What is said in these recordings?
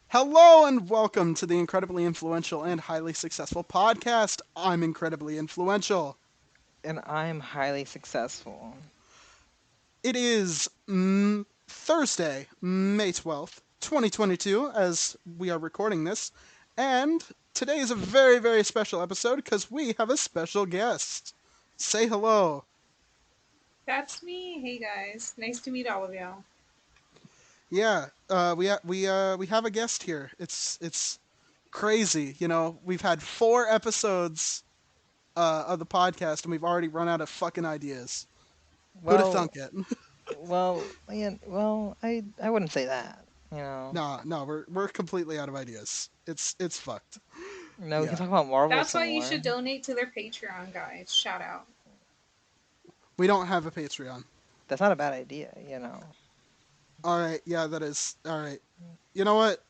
Hello and welcome to the incredibly influential and highly successful podcast. I'm incredibly influential. And I'm highly successful. It is Thursday, May 12th, 2022, as we are recording this. And today is a very, very special episode because we have a special guest. Say hello. That's me. Hey guys, nice to meet all of y'all. Yeah, we have a guest here. It's crazy. We've had 4 episodes of the podcast, and we've already run out of fucking ideas. Who'd have Well, thunk it? I wouldn't say that. No, no, we're completely out of ideas. It's fucked. No, we can Yeah, talk about Marvel That's some why you more. should donate to their Patreon, guys. Shout out. we don't have a Patreon. That's not a bad idea. All right, yeah, that is all right. You know what?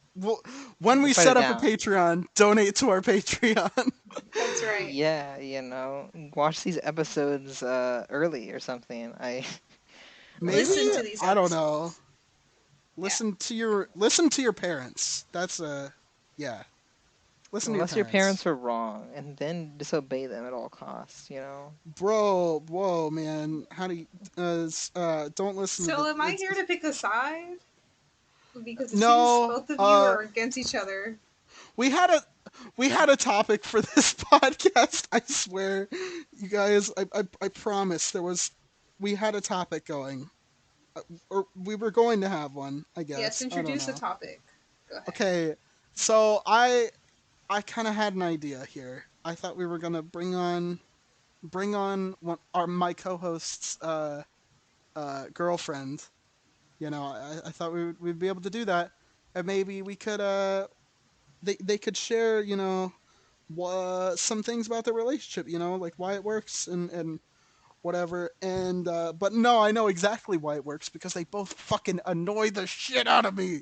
When we Let's write it set up a down. Patreon, donate to our Patreon. That's right. Yeah, watch these episodes early or something. Maybe Listen to these I don't know. episodes. Yeah. Listen to your parents. That's a yeah. Listen to your Unless your parents. parents were wrong, and then disobey them at all costs. Bro, whoa, man. How do you don't listen to So, the am I here to pick a side? Because it seems no, both of you are against each other. we had a we had a topic for this podcast. I swear, you guys. I promise there was. We had a topic going, or we were going to have one. I Yes, guess I don't introduce the know. topic. Go ahead. Okay, so I kind of had an idea here. I thought we were gonna bring on my co-host's girlfriend. I thought we'd be able to do that, and maybe we could they could share some things about their relationship, like why it works and whatever. And but no, I know exactly why it works because they both fucking annoy the shit out of me.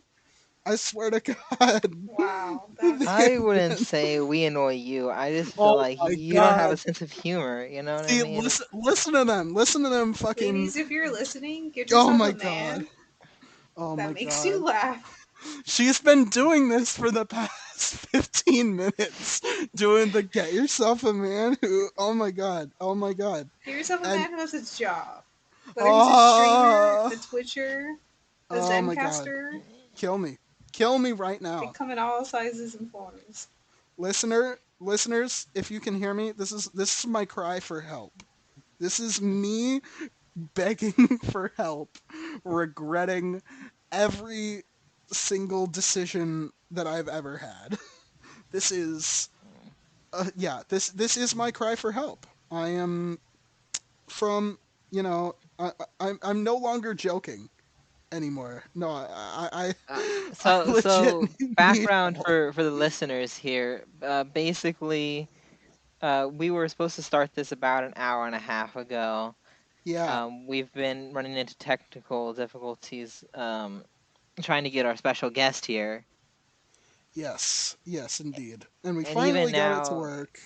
I swear to God. Wow, that's. I wouldn't say we annoy you. I just feel Oh like my you don't have God. a sense of humor. You know what I See, mean? listen to them fucking. Ladies, if you're listening, get Oh yourself my a God. man Oh my that makes you God. laugh. She's been doing this for the past 15 minutes, doing the get yourself a man who, oh my God, oh my God. Get yourself a And, man who has a job. Whether he's a streamer, oh, a Twitcher, a oh my God. Zencaster, Kill me. Kill me right they now. come in all sizes and forms. Listeners, if you can hear me, this is my cry for help. This is me begging for help, regretting every single decision that I've ever had. This is yeah, this is my cry for help. I am from I'm no longer joking anymore. No, Uh, I so legit so need background help. for the listeners here. Basically, we were supposed to start this about an hour and a half ago. Yeah, We've been running into technical difficulties trying to get our special guest here, yes, indeed. And we and even finally got it to now, work.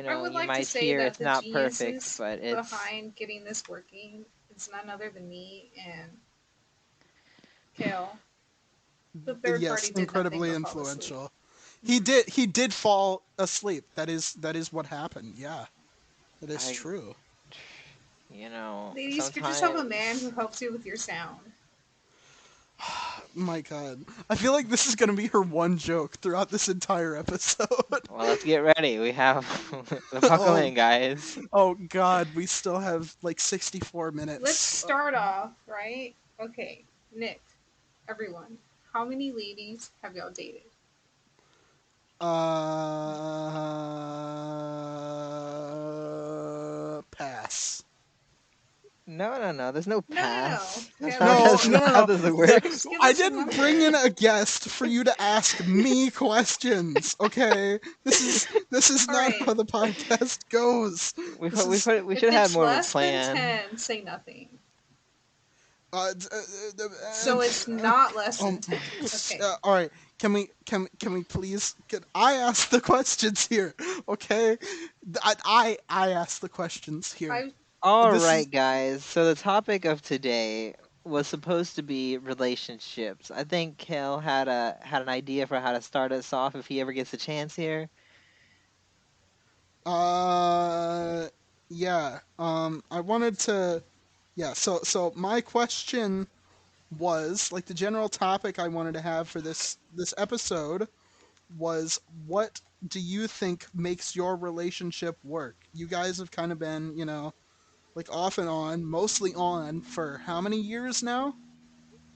I would you like to might say hear that it's the not perfect, geniuses but it's behind getting this working is none other than me and Kale. The third Yes, party did nothing incredibly but fall asleep. influential. He did fall asleep. That is what happened. Yeah, that is I, true. Ladies, get yourself a man who sometimes. helps you with your sound. My God, I feel like this is gonna be her one joke throughout this entire episode. Well, let's get ready. We have the buckle oh, in, guys. oh God, we still have like 64 Let's minutes. start off, right? Okay, Nick, everyone, how many ladies have y'all dated? Pass. No, no, no. There's no No, no, no. pass. That's Kale, not. No, That's just no, not no, how no. this Yeah, works. just give I us your didn't bring in number. a guest for you to ask me questions. Okay, this is All not right. how the podcast goes. We This put, we is put, we If should have it's more of a less than plan. 10, say nothing. uh, So it's not less than um, 10. Okay. all right. Can we please? Can I ask the questions here? Okay, I ask the questions here. I All This is right, guys. So the topic of today, was supposed to be relationships. I think Kel had an idea for how to start us off if he ever gets a chance here. Uh, yeah. I wanted to. Yeah. So my question was like the general topic I wanted to have for this episode was what do you think makes your relationship work? You guys have kind of been, like off and on, mostly on for how many years now?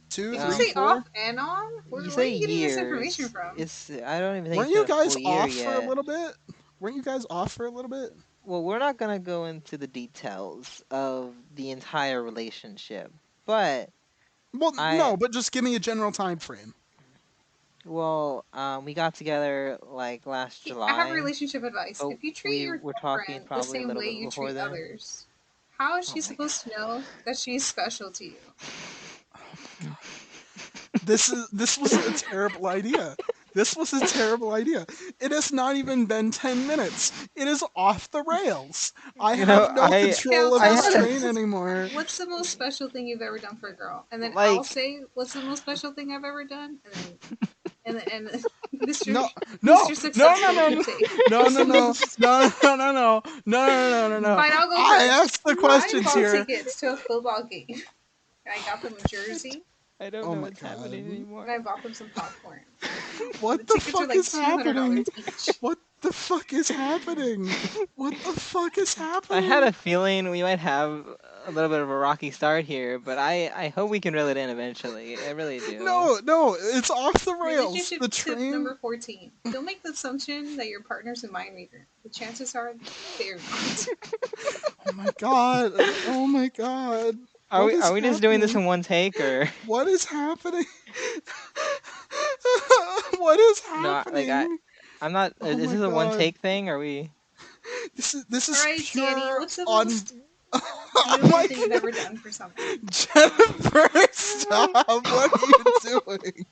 Two, Did you three, Um, say off four? and on? you Where are say you getting this information years. from? I don't even think Weren't it's been you a guys full year off for a yet. little bit? Weren't you guys off for a little bit? Well, we're not gonna go into the details of the entire relationship, but Well, I no, but just give me a general time frame. we got together like last I have July, relationship advice. but If you treat we your were talking girlfriend the probably a same little way bit you before treat then. others, how is Oh she my supposed to know that she's special to you? Oh my god. This was a terrible idea. This was a terrible idea. It has not even been 10 minutes. It is off the rails. I You know, have no Kale, control of I tell this had a train us anymore. what's the most special thing you've ever done for a girl, and then I'll like say what's the most special thing I've ever done, and Mr. No, no, Mr. no, no, Successful no, can no, take. no, What's no, the no, most? no, no, no, no, no, no, no, no, no. Fine, I'll go I first. asked the I questions bought here. tickets to a football game. I got them a jersey, I don't Oh know my what's happening god. and anymore. I bought them some popcorn. The What the tickets were fuck like is $200 happening? each. What the fuck is happening? What the fuck is I had happening? a feeling we might have a little bit of a rocky start here, but I hope we can reel it in eventually. I really do. No, no, it's off the rails. Relationship The tip train. number 14. Don't make the assumption that your partner's a mind reader. The chances are they're not. Oh my god. Oh my god. What is Are we just doing this happening? in one take or What is happening? What is no? happening? I'm not. Oh Is my this a one god. take thing? Are we? This is Alright, Danny, pure what's the on. most Oh beautiful my thing you've god. ever done for someone? Jennifer, stop. What are you doing?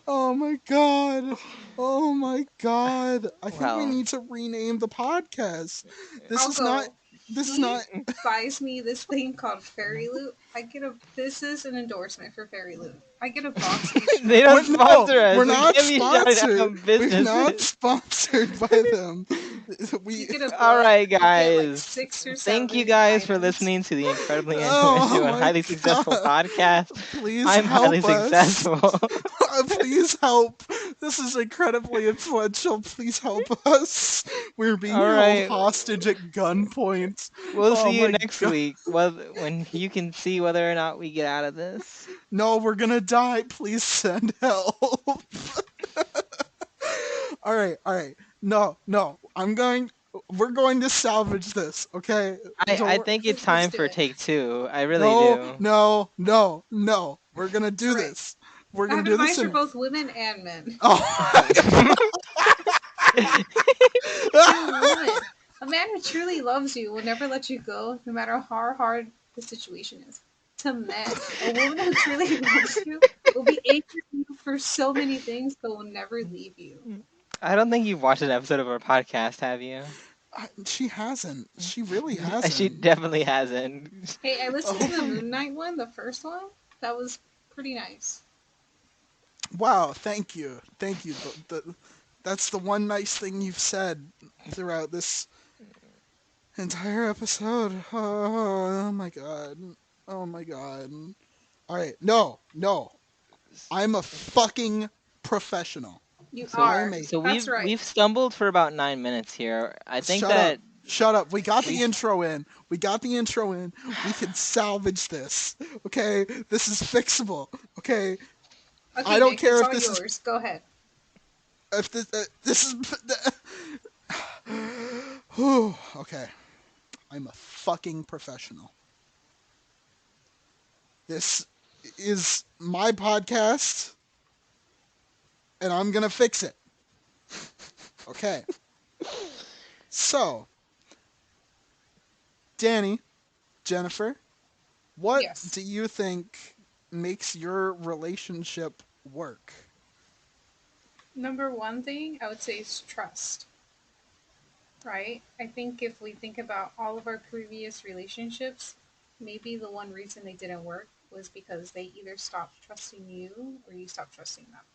Oh my god. Oh my god. I think we Well, need to rename the podcast. This I'll is not go. this is He not buys me this thing called Fairy Loot. This is an endorsement for Fairy Loot. I get a box each they month. don't no, sponsor us. we're We not can't be shouting sponsored. out We're not businesses. sponsored by them. You We get a All book, right, you get like guys. 6 or 7 Thank you guys for items. listening to the incredibly Oh influential and my highly successful god. podcast. Please I'm highly help us. successful. Please help. This is incredibly influential. Please help us. We're being All held right. hostage at gunpoint. We'll Oh see you my next god. week when you can see whether or not we get out of this. No, we're gonna die. Please send help. Alright, alright. No, no. We're going to salvage this, okay? Don't I worry. think it's Let's time do for it. take two. I really No, do. no, no, no. We're gonna do Alright. this. We're I gonna have do this advice for in. both women and men. Oh. To a woman, a man who truly loves you will never let you go, no matter how hard the situation is. To men, a woman who truly loves you will be angry with you for so many things, but will never leave you. I don't think you've watched an episode of our podcast, have you? She hasn't. She really She hasn't. definitely hasn't. Hey, I listened to Oh the my. Moon Knight one, the first one. That was pretty nice. Wow, thank you. Thank you. That's the one nice thing you've said throughout this entire episode. Oh my god. Oh my god. Alright, no, no. I'm a fucking professional. You So I am are. a. That's right. we've stumbled for about 9 minutes here. I think Shut up. that Shut up. We got we the intro in. We got the intro in. We can salvage this. Okay? This is fixable. Okay? I Okay, don't Nick, care it's if all this is yours. Go ahead. if this is Whew, okay. I'm a fucking professional. This is my podcast and I'm going to fix it. Okay. So, Danny, Jennifer, what Yes. do you think makes your relationship work? Number one thing I would say is trust, right? I think if we think about all of our previous relationships, maybe the one reason they didn't work was because they either stopped trusting you or you stopped trusting them,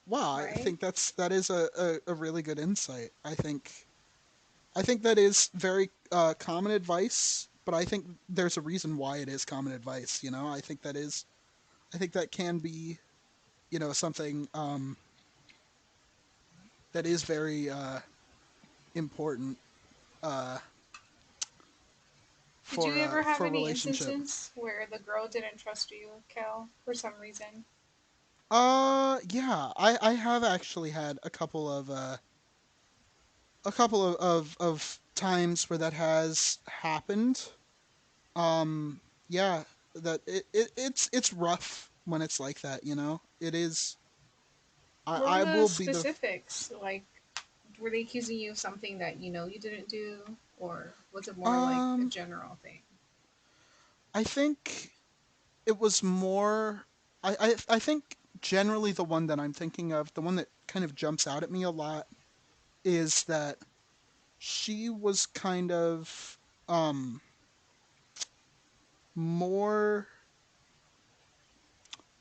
Wow, I right? think that is a really good insight. I think that is very common advice, but I think there's a reason why it is common advice. You know, I think that can be something that is very important uh, Did you ever have for any relationship. instances where the girl didn't trust you, Kel, for some reason? Yeah, I have actually had a couple of times where that has happened. Yeah, that it's rough when it's like that, you know. It is. What were I the will be the. specifics? Like, were they accusing you of something that you know you didn't do? Or was it more like a Um, general thing? I think it was more. I think generally the one that I'm thinking of, the one that kind of jumps out at me a lot, is that she was kind of more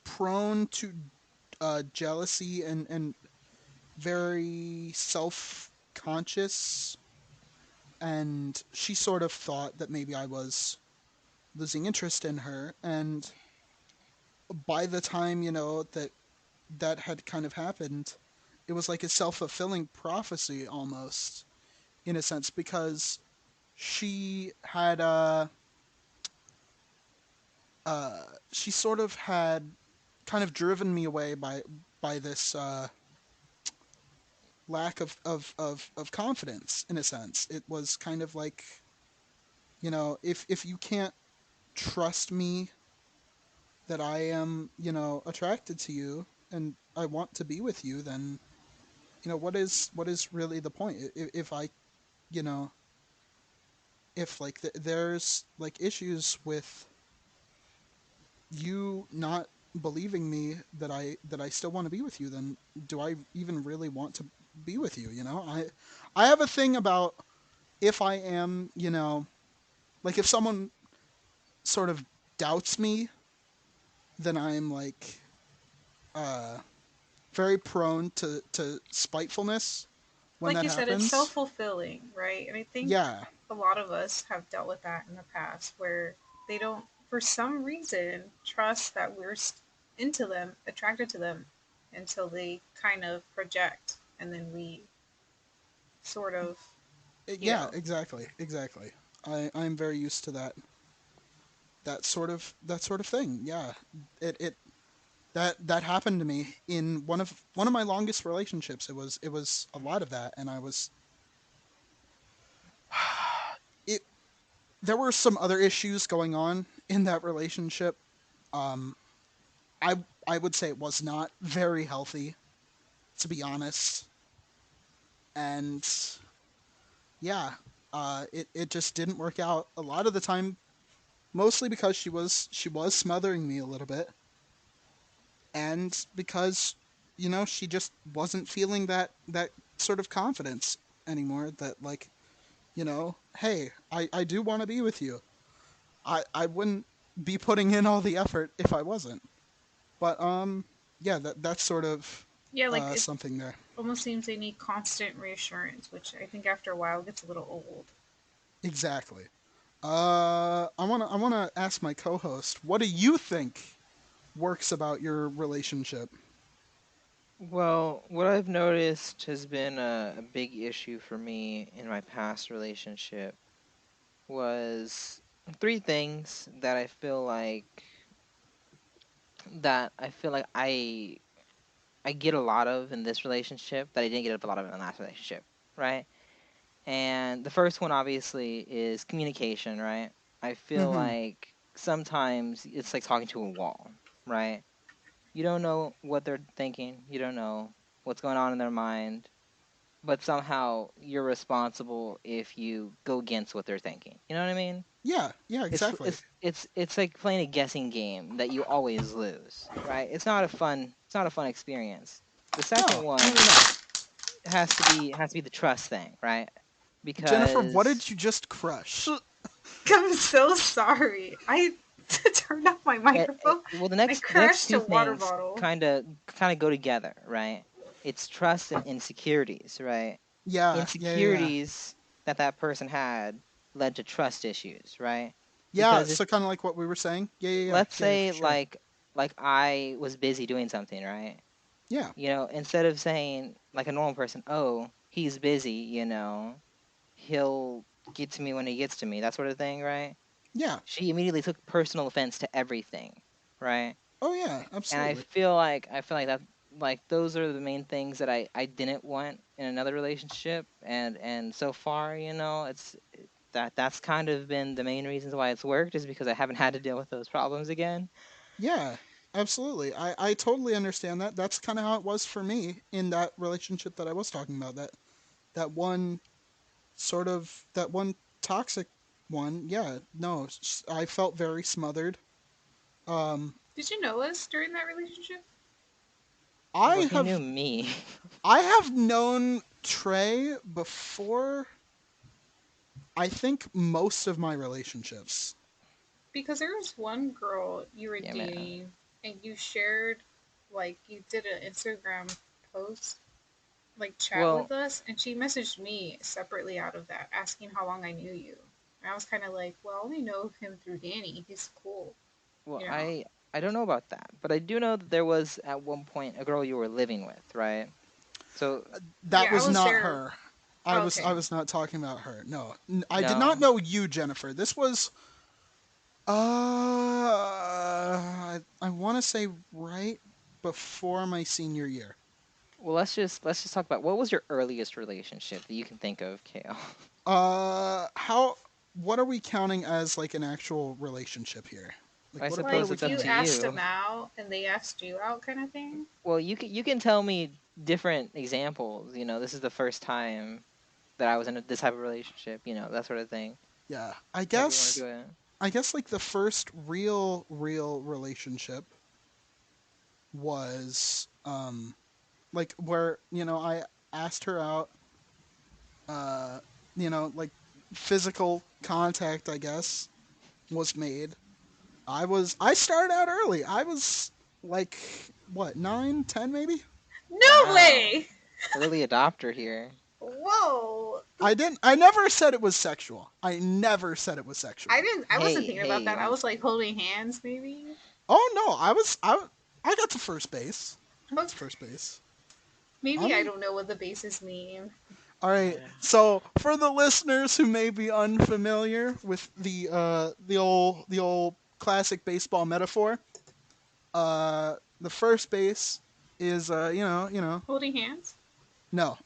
prone to jealousy and very self conscious, and she sort of thought that maybe I was losing interest in her. And by the time that had kind of happened, it was like a self fulfilling prophecy almost, in a sense, because she had uh she sort of had kind of driven me away by this lack of confidence, in a sense. It was kind of like, if you can't trust me that I am, attracted to you and I want to be with you, then what is really the point? If I, you know, if like there's like issues with you not believing me that I still want to be with you, then do I even really want to be with you? I have a thing about, if I am, like if someone sort of doubts me, then I'm like uh very prone to spitefulness when Like that you said, it's self happens. fulfilling, right? And I think Yeah, a lot of us have dealt with that in the past where they don't, for some reason, trust that we're into them, attracted to them, until they kind of project. And then we sort of, you yeah, know, exactly. I'm very used to that sort of thing. Yeah, it that happened to me in one of my longest relationships. It was a lot of that, and I was it. There were some other issues going on in that relationship. Um, I I would say it was not very healthy, to be honest, and yeah, it just didn't work out a lot of the time, mostly because she was smothering me a little bit, and because she just wasn't feeling that sort of confidence anymore, that like, hey, I do want to be with you. I wouldn't be putting in all the effort if I wasn't. But yeah, that's sort of yeah, like it something there. almost seems they need constant reassurance, which I think after a while gets a little old. Exactly. I wanna ask my co-host, what do you think works about your relationship? Well, what I've noticed has been a big issue for me in my past relationship was three things that I feel like I get a lot of in this relationship that I didn't get a lot of in the last relationship, right? And the first one obviously is communication, right? I feel Mm-hmm. like sometimes it's like talking to a wall, right? You don't know what they're thinking, you don't know what's going on in their mind, but somehow you're responsible if you go against what they're thinking. You know what I mean? Yeah, yeah, It's exactly. it's it's it's like playing a guessing game that you always lose, right? It's not a fun experience. The second No, no, one no, no. has to be the trust thing, right? Jennifer, what Because did you just crush? I'm so sorry. I turned off my microphone Well, and I the next crashed two a water things bottle. kind of go together, right? It's trust and insecurities, right? Yeah, yeah, yeah, yeah. Insecurities that person had led to trust issues, right? Yeah, Because if so kind of like what we were saying. Yeah, yeah, yeah, let's yeah, yeah, for say sure. like I was busy doing something, right? Yeah, Instead of saying like a normal person, "Oh, he's busy," he'll get to me when he gets to me, that sort of thing, right? yeah. She immediately took personal offense to everything, right? Oh yeah, And absolutely. I feel like that like those are the main things that I didn't want in another relationship, and so far, that's kind of been the main reasons why it's worked is because I haven't had to deal with those problems again. Yeah, absolutely. I totally understand that. That's kind of how it was for me in that relationship that I was talking about. That one that one toxic one. Yeah, no, I felt very smothered. Um, Did you know us during that relationship? I Well, he knew have me. I have known Trey before. I think most of my relationships. Because there was one girl you were Yeah, man. dating and you shared, like, you did an Instagram post, like, chat Well, with us, and she messaged me separately out of that, asking how long I knew you. And I was kind of like, well, I only know him through Danny. He's cool, well, you know? I don't know about that, but I do know that there was at one point a girl you were living with, right? So That Yeah, I was was not there. her. Oh, I okay. was not talking about her. No, I did not no. know you, Jennifer. This was I want to say right before my senior year. Well, let's just talk about what was your earliest relationship that you can think of, Kale. How what are we counting as like an actual relationship here? Like I what are suppose we Like, it's up you to counting? asked you. him out and they asked you out, kind of thing? Well, you can tell me different examples. This is the first time that I was in this type of relationship. That sort of thing. Yeah, However you want to do it. I guess like the first real relationship was like where I asked her out, uh like physical contact I guess was made. I started out early. I was like what, 9, 10 maybe. No Wow, way! early adopter here. Whoa! I never said it was sexual. I never said it was sexual. I wasn't Hey, thinking about that. I hey. was like holding hands, maybe? Oh no, I got to first base. I got to Okay. first base. Maybe I I'm don't know what the bases mean. All right. So for the listeners who may be unfamiliar with the old classic baseball metaphor, the first base is Holding hands? no,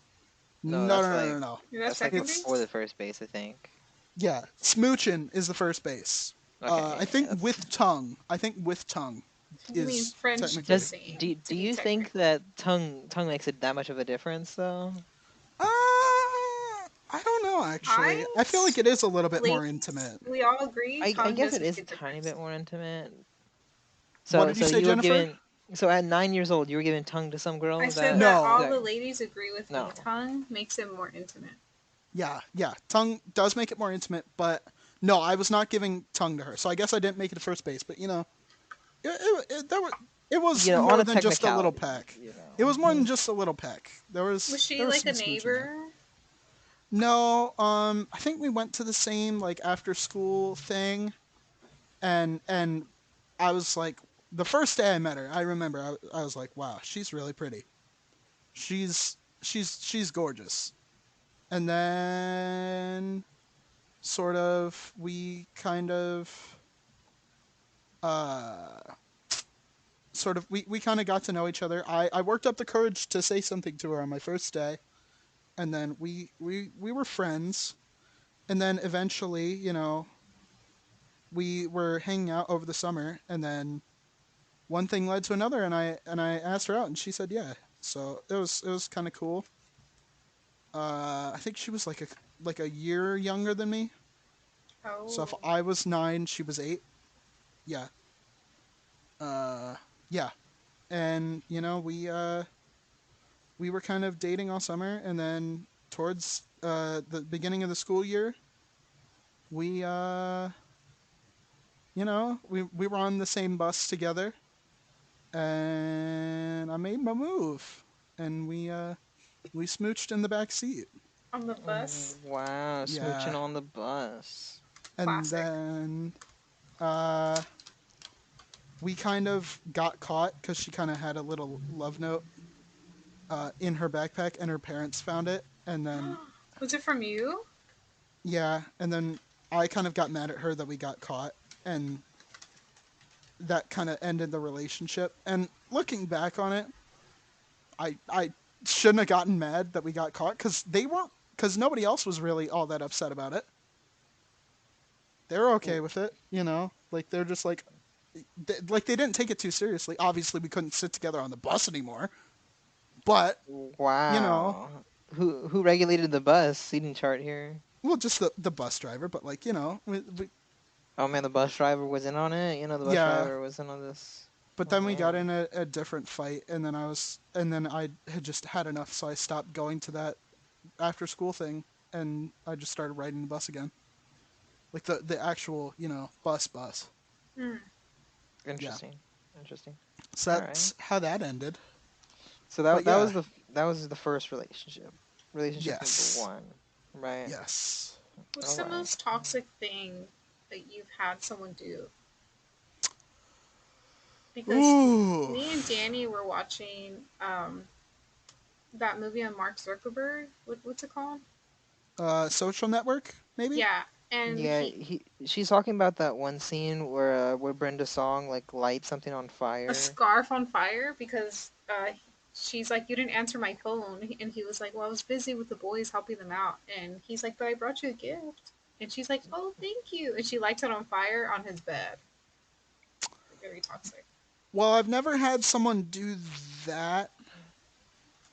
No, no, no, no, no, no. Is that that's like second It's before the base? first base, I think. yeah, smooching is the first base. Okay, I yeah, think that's. with tongue. I think with tongue You mean is French technically. Does kissing, do to be you think technical. that tongue makes it that much of a difference though? I don't know actually. I, I feel like it is a little bit more ladies, intimate. we all agree I tongue guess does it is make a a tiny bit difference. more intimate. What So did you so say, you were Jennifer? given so at 9 years old you were giving tongue to some girl. I Is said that that is all No. that the ladies agree with me. no? Tongue makes it more intimate. Yeah, yeah. Tongue does make it more intimate, but no, I was not giving tongue to her. So I guess I didn't make it to first base. But it was On more a than just a little technicality. peck. It was more than Mhm. just a little peck. Was she There was like a some smooching there. neighbor? No, I think we went to the same like after school thing, and I was like, the first day I met her, I remember I was like, wow, she's really pretty. She's gorgeous. And then sort of we kind of uh we kind of got to know each other. I worked up the courage to say something to her on my first day, and then we were friends. And then eventually, we were hanging out over the summer, and then one thing led to another, and I asked her out, and she said yeah. So it was kind of cool. I think she was like a year younger than me. So if Oh. I was 9, she was 8. Yeah. Uh, yeah. And we were kind of dating all summer, and then towards the beginning of the school year, we we were on the same bus together, and I made my move, and we smooched in the back seat. On the bus. Wow, smooching Yeah, on the bus. and Classic. then uh, we kind of got caught because she kind of had a little love note in her backpack, and her parents found it, and then Was it from you? yeah, and then I kind of got mad at her that we got caught, and that kind of ended the relationship. And looking back on it, I shouldn't have gotten mad that we got caught because they weren't because nobody else was really all that upset about it. They're okay with it, like they're just like they didn't take it too seriously. Obviously, we couldn't sit together on the bus anymore, but you know, Wow. Who regulated the bus seating chart here? well, just the bus driver. But like Oh man, the bus driver was in on it. You know, the bus yeah. driver was in on this. But Oh then we got man. in a different fight, and then I had just had enough, so I stopped going to that after school thing, and I just started riding the bus again, like the actual bus. Hmm. Yeah, Interesting. Interesting. so All right. that's how that ended. So But yeah, that was the first relationship. Relationship number yes, one. Right. yes. What's All the right. most toxic thing that you've had someone do? Because Ooh, me and Danny were watching that movie on Mark Zuckerberg. What's it called? social network maybe. Yeah, and Yeah, she's talking about that one scene where Brenda Song like lights something on a fire. scarf on fire because she's like, you didn't answer my phone, and he was like, well, I was busy with the boys helping them out, and he's like, but I brought you a gift, and she's like, oh, thank you, and she lights it on fire on his bed. Very toxic. Well, I've never had someone do that,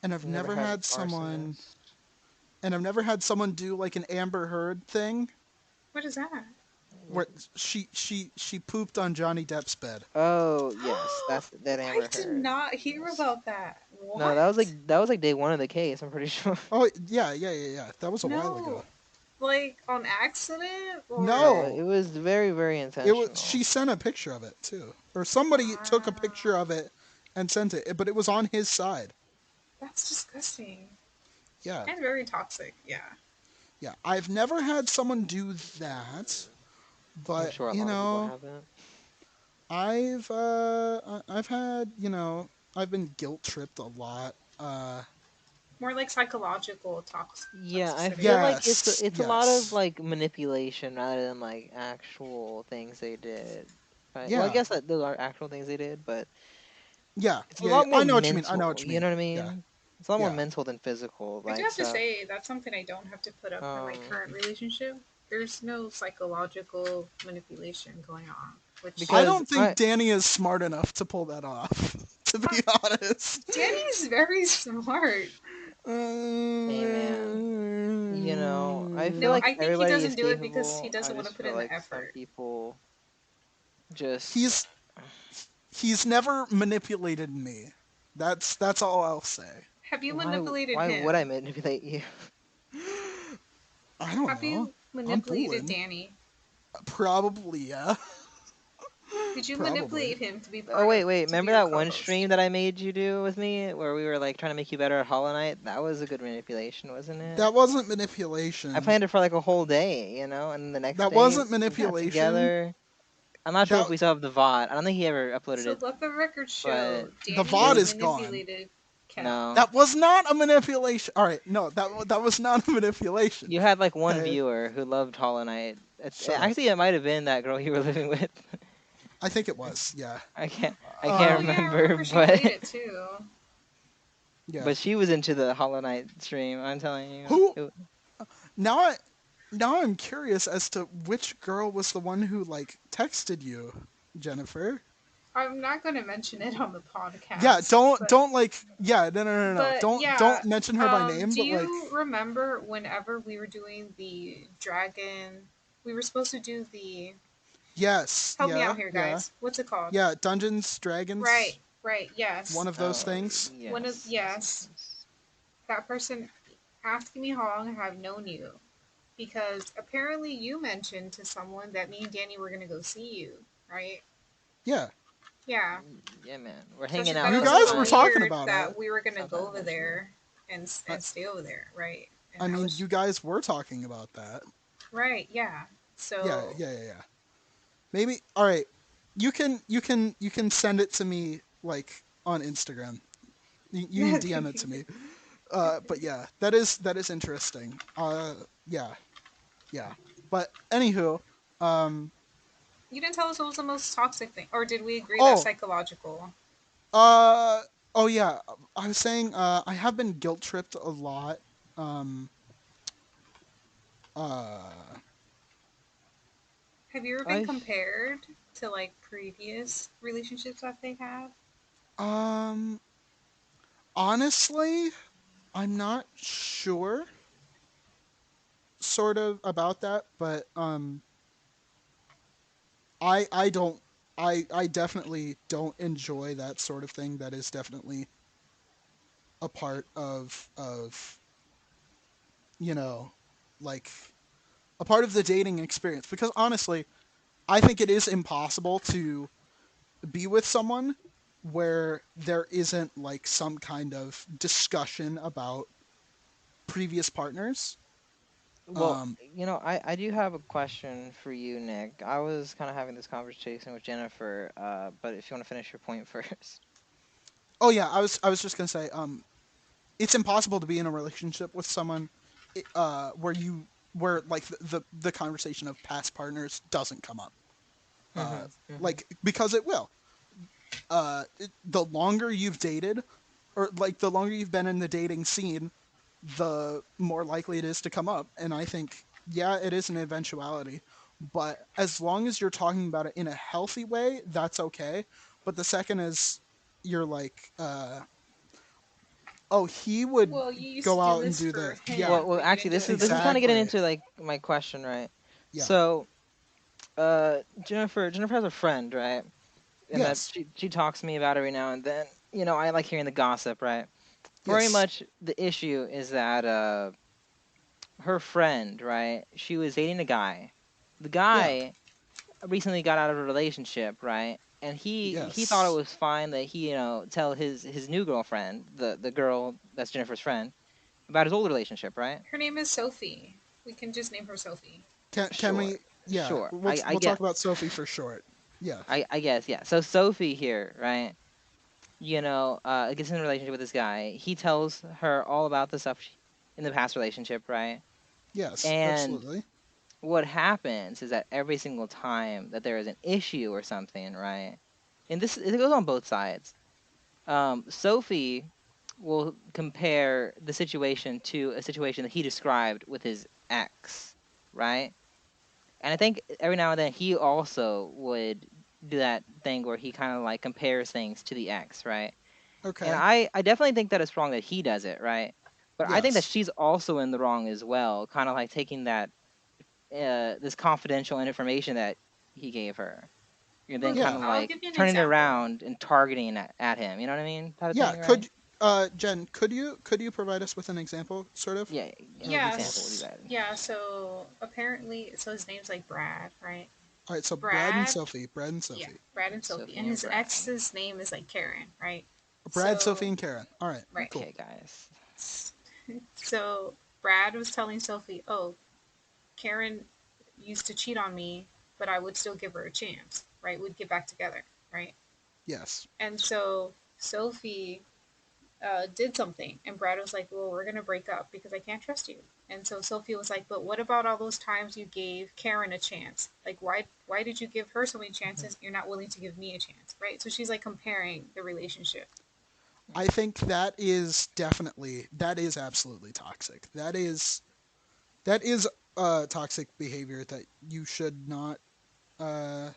and I've never had an arsonist. I've never had someone do like an Amber Heard thing What is that? where she pooped on Johnny Depp's bed. Oh yes, that's that I Amber did Heard. not hear Yes. about that. No, What? that was like day one of the case. I'm pretty sure. Oh yeah. That was a while ago. No, like on accident or? No, No, it was very very it was intentional. she sent a picture of it too, or somebody took a picture Wow, of it and sent it, but it was on his side. that's disgusting Yeah, and very toxic. Yeah. yeah. I've never had someone do that, I'm but sure a lot of people haven't. I've had I've been guilt tripped a lot. More like psychological Yeah, I toxicity. feel like Yes, it's a lot of yes, like manipulation rather than like actual things they did. Right. Well, I yeah, guess that those are actual things they did, but it's a yeah. lot more I know what you mean. I know mental. what you You mean. know what I Yeah, mean? It's a lot more yeah. mental than physical. I do Like have to so. say that's something I don't have to put up for my Um, current relationship. There's no psychological manipulation going on, which I because don't think Danny is smart enough to pull that off. To uh, be honest. Danny's very smart. hey man, you know, I feel No, like I think he everybody is doesn't do it because he capable. I doesn't want to just put feel in the like some effort. people just he's he's never manipulated me. That's all I'll say. Have you manipulated why would I him? manipulate you? I don't Have know. you I'm manipulated fooling. Danny? Probably, yeah. Did you Probably. manipulate him to be Oh part of wait, to be remember your that one co-host? stream that I made you do with me where we were like trying to make you better at Hollow Knight? That was a good manipulation, wasn't it? That wasn't I manipulation. planned it for like a whole day, you know, and the next That day wasn't we got manipulation. together. I'm not sure if That we still have the VOD. I don't think he ever uploaded So it, let the record but show the Danny it VOD has was is gone. manipulated Kel. no. That was not a manipulation. All right, no, that was not a manipulation. You had like one Okay, viewer who loved Hollow Knight. shut up. Actually, it might have been that girl you were living with. I think it was. Yeah. I can't Oh yeah, I remember, remember she played but it too. Yeah. but she was into the Hollow Knight stream. I'm telling you. Who now? Now I'm curious as to which girl was the one who like texted you, Jennifer. I'm not going to mention it on the Yeah, podcast, but don't like yeah, no. yeah. Don't mention her by name, Do but like you remember whenever we were doing the dragon? We were supposed to do the. yes, Help me out here, yeah. guys. What's it called? Yeah, Dungeons, Dragons, Right, right. one Yes, of those Oh things. one of yes, yes, yes. yes. That person asking me how long I have known you. because apparently you mentioned to someone that me and Danny were gonna go see you, right? Yeah, Yeah. Yeah, man. We're So she hanging thought out it you was a guys little were sometime. talking weird about it. that we were gonna go Sometime over next year. there I, and stay over there, right? And I I mean, was you guys were talking about that. right, yeah. Yeah, So yeah, yeah, yeah. Maybe. All right. You can send it to me like on Instagram. You can DM it to me. But yeah, that is interesting. Yeah, yeah. But anywho, um, you didn't tell us what was the most toxic thing, or did we agree that oh, psychological? uh, oh yeah. I was saying, I have been guilt tripped a lot. Um, uh, Have you ever been I compared to like previous relationships that they have? um, honestly, I'm not sure, sort of about that, but I don't. I definitely don't enjoy that sort of thing. That is definitely a part of you know like a part of the dating experience, because honestly I think it is impossible to be with someone where there isn't like some kind of discussion about previous partners. well, um I do have a question for you, Nick. I was kind of having this conversation with Jennifer, but if you want to finish your point first. oh yeah, I was just going to say, it's impossible to be in a relationship with someone, where like the conversation of past partners doesn't come up, Mhm. Mhm. like, because it will. The longer you've dated, or like the longer you've been in the dating scene, the more likely it is to come up. And I think, yeah, it is an eventuality, but as long as you're talking about it in a healthy way, that's okay. But the second is you're like, oh, he would Well, you used to go do out and this do for this. Yeah, him, Well, but you actually, didn't do this it is for this is kind of getting me. exactly. into like my question, right? Yeah. So, Jennifer has a friend, right? And that Yes. she talks to me about every now and then. I like hearing the gossip, right? Very Yes. much the issue is that her friend, right? She was dating a guy. The Yeah. guy recently got out of a relationship, right? And he thought it Yes. was fine that he, tell his new girlfriend, the girl that's Jennifer's friend, about his old relationship, right? Her name is Sophie. We can just name her Sophie. Can Sure. we? Yeah. Sure. I We'll talk get about Sophie for short. Yeah. I guess, yeah. So Sophie here, right? Gets in a relationship with this guy. He tells her all about the stuff in the past relationship, right? Yes. And Absolutely. what happens is that every single time that there is an issue or something, right? And this it goes on both sides. Sophie will compare the situation to a situation that he described with his ex, right? And I think every now and then he also would do that thing where he kind of like compares things to the ex, right? And Okay. I definitely think that it's wrong that he does it, right? But I think that Yes. she's also in the wrong as well, kind of like taking that this confidential information that he gave her, and then Well, kind Yeah. of I'll like give you an turning it example. around and targeting at him. You know what I mean? Type of Yeah. thing, right? Could Jen, could you provide us with an example, sort of? Yeah. An example would be Yes. better. Yeah, so apparently, so his name's like Brad, right? All right. So Brad and Brad, Sophie. Brad and yeah, Sophie. Brad and Sophie. Sophie And and his Brad. ex's name is like Karen, right? Brad, Sophie, So, and Karen. All right. right. Cool. Okay, guys. So, Brad was telling Sophie, oh, Karen used to cheat on me, but I would still give her a chance, right? We'd get back together, right? Yes. And so, Sophie did something, and Brad was like, "Well, we're gonna break up because I can't trust you." And so Sophie was like, "But what about all those times you gave Karen a chance? Like, why did you give her so many Mhm. chances? You're not willing to give me a chance, right?" So she's like comparing the relationship. I think that is absolutely toxic. That is toxic behavior that you should not. Uh,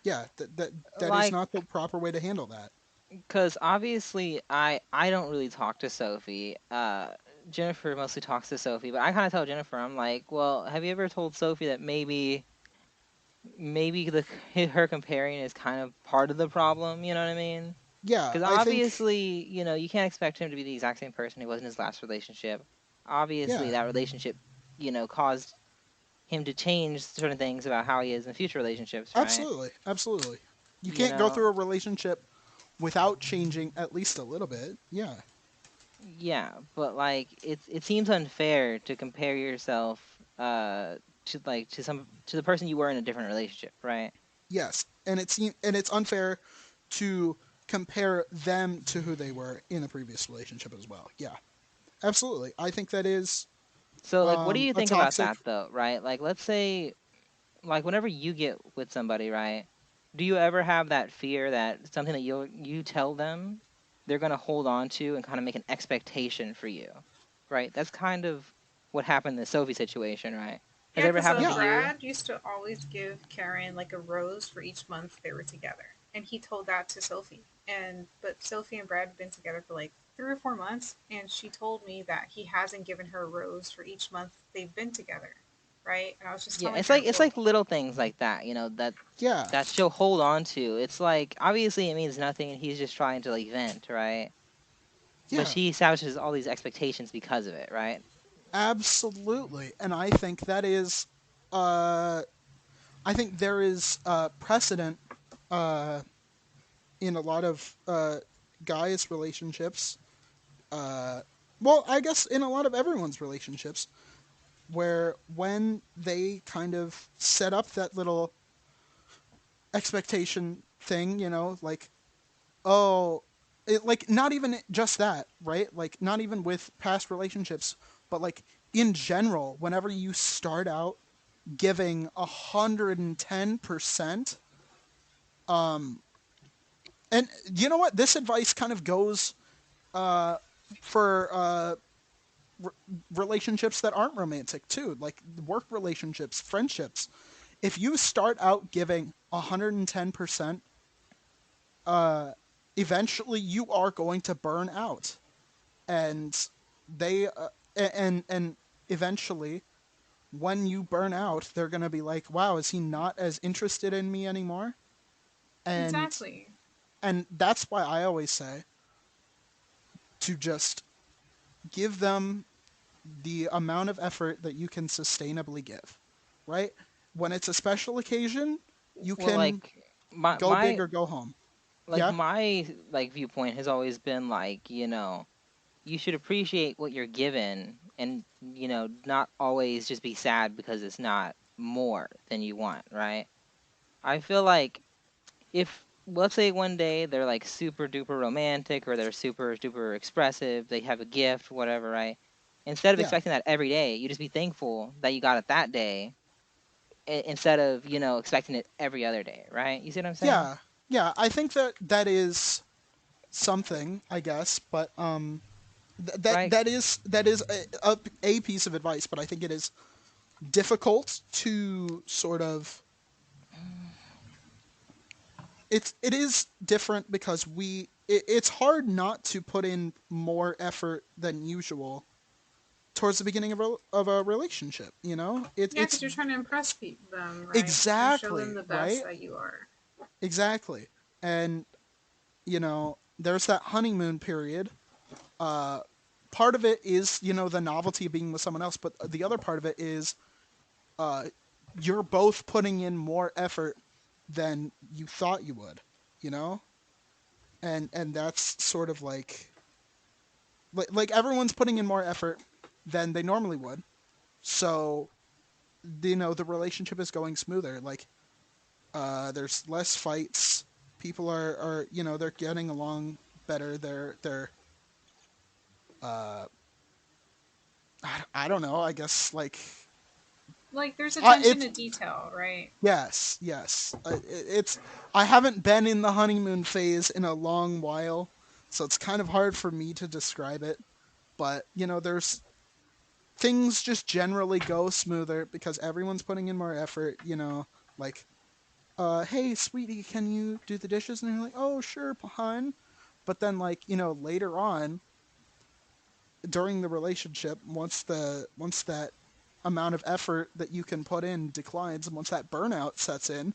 yeah. That is Like, not the proper way to handle that. because obviously I don't really talk to Sophie. Jennifer mostly talks to Sophie, but I kind of tell Jennifer, I'm like, well, have you ever told Sophie that maybe her comparing is kind of part of the problem? You know what I mean? Yeah. Because I think. obviously, you can't expect him to be the exact same person he was in his last relationship. Obviously, Yeah. that relationship, caused. him to change certain things about how he is in future relationships, right? Absolutely, absolutely. You You can't go know, through a relationship without changing at least a little bit. Yeah. yeah, but like it seems unfair to compare yourself to like to the person you were in a different relationship, right? Yes, and it's unfair to compare them to who they were in a previous relationship as well. Yeah, absolutely. I think that is So like what do you a think about toxic. that though, right? Like let's say like whenever you get with somebody, right? Do you ever have that fear that something that you tell them they're going to hold on to and kind of make an expectation for you, right? That's kind of what happened in the Sophie situation, right? Has Yeah, it ever because happened to Yeah, you? Brad used to always give Karen like a rose for each month they were together, and he told that to Sophie. And but Sophie and Brad have been together for like 3 or 4 months, and she told me that he hasn't given her a rose for each month they've been together, right? And I was just Yeah, telling her, it's well, like little things like that, yeah, that she'll hold on to. It's like obviously it means nothing and he's just trying to like vent, right? But yeah, she establishes all these expectations because of it, right? absolutely. And I think that is, uh, I think there is precedent uh, in a lot of guys' relationships. Uh, well, I guess in a lot of everyone's relationships, where when they kind of set up that little expectation thing, like, oh, like not even just that, right? Like not even with past relationships, but like in general, whenever you start out giving 110%, um, and you know what? This advice kind of goes uh, for r- relationships that aren't romantic too, like work relationships, friendships. If you start out giving 110%, uh, eventually you are going to burn out, and they and eventually when you burn out, they're going to be like, wow, is he not as interested in me anymore? and exactly. and that's why I always say to just give them the amount of effort that you can sustainably give, right? When it's a special occasion, you Well, can like my go big my or go home. like Yeah, my like viewpoint has always been like, you should appreciate what you're given and not always just be sad because it's not more than you want, right? I feel like if let's say one day they're like super duper romantic or they're super duper expressive, they have a gift, whatever, right? Instead of yeah, expecting that every day, you just be thankful that you got it that day instead of expecting it every other day, right? You see what I'm saying? yeah, yeah. I think that that is something, I guess, but Right. that is a piece of advice, but I think it is difficult to sort of it is different because it's hard not to put in more effort than usual towards the beginning of a relationship. Yeah, It's because you're trying to impress them, right? And show them exactly the best right, that you are. exactly. And there's that honeymoon period. uh Part of it is the novelty of being with someone else, but the other part of it is uh you're both putting in more effort than you thought you would, you know and that's sort of like everyone's putting in more effort than they normally would. So the relationship is going smoother. Like there's less fights. People are they're getting along better. They're uh I don't know, I guess, like Like, there's attention it's to detail, right? yes, yes. It's I haven't been in the honeymoon phase in a long while, so it's kind of hard for me to describe it. But there's things just generally go smoother because everyone's putting in more effort. Like, hey, sweetie, can you do the dishes? And you're like, oh, sure, hon. But then, like, later on during the relationship, once that amount of effort that you can put in declines, and once that burnout sets in,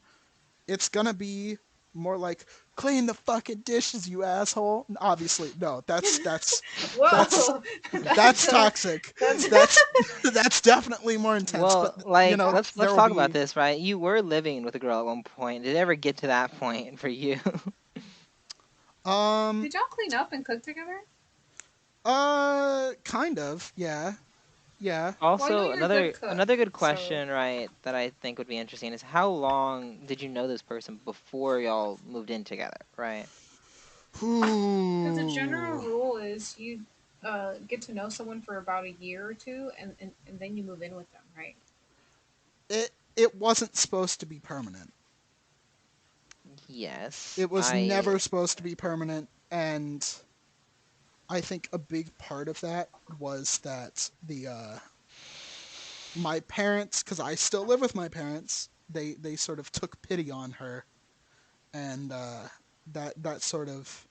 it's gonna be more like, clean the fucking dishes, you asshole. Obviously, no. That's Whoa, that's toxic. that's That's that's definitely more intense. But Well, like there let's will talk about be this, right? You were living with a girl at one point. Did it ever get to that point for you? um Did y'all clean up and cook together? kind of, yeah. Yeah. Well, I know Also, you're a good cook, another good so question, right, that I think would be interesting is how long did you know this person before y'all moved in together, right? because the general Ooh. rule is you get to know someone for about a year or two, and then you move in with them, right? It wasn't supposed to be permanent. Yes, It was never supposed to be permanent, and I think a big part of that was that the my parents, because I still live with my parents, they sort of took pity on her, and that sort of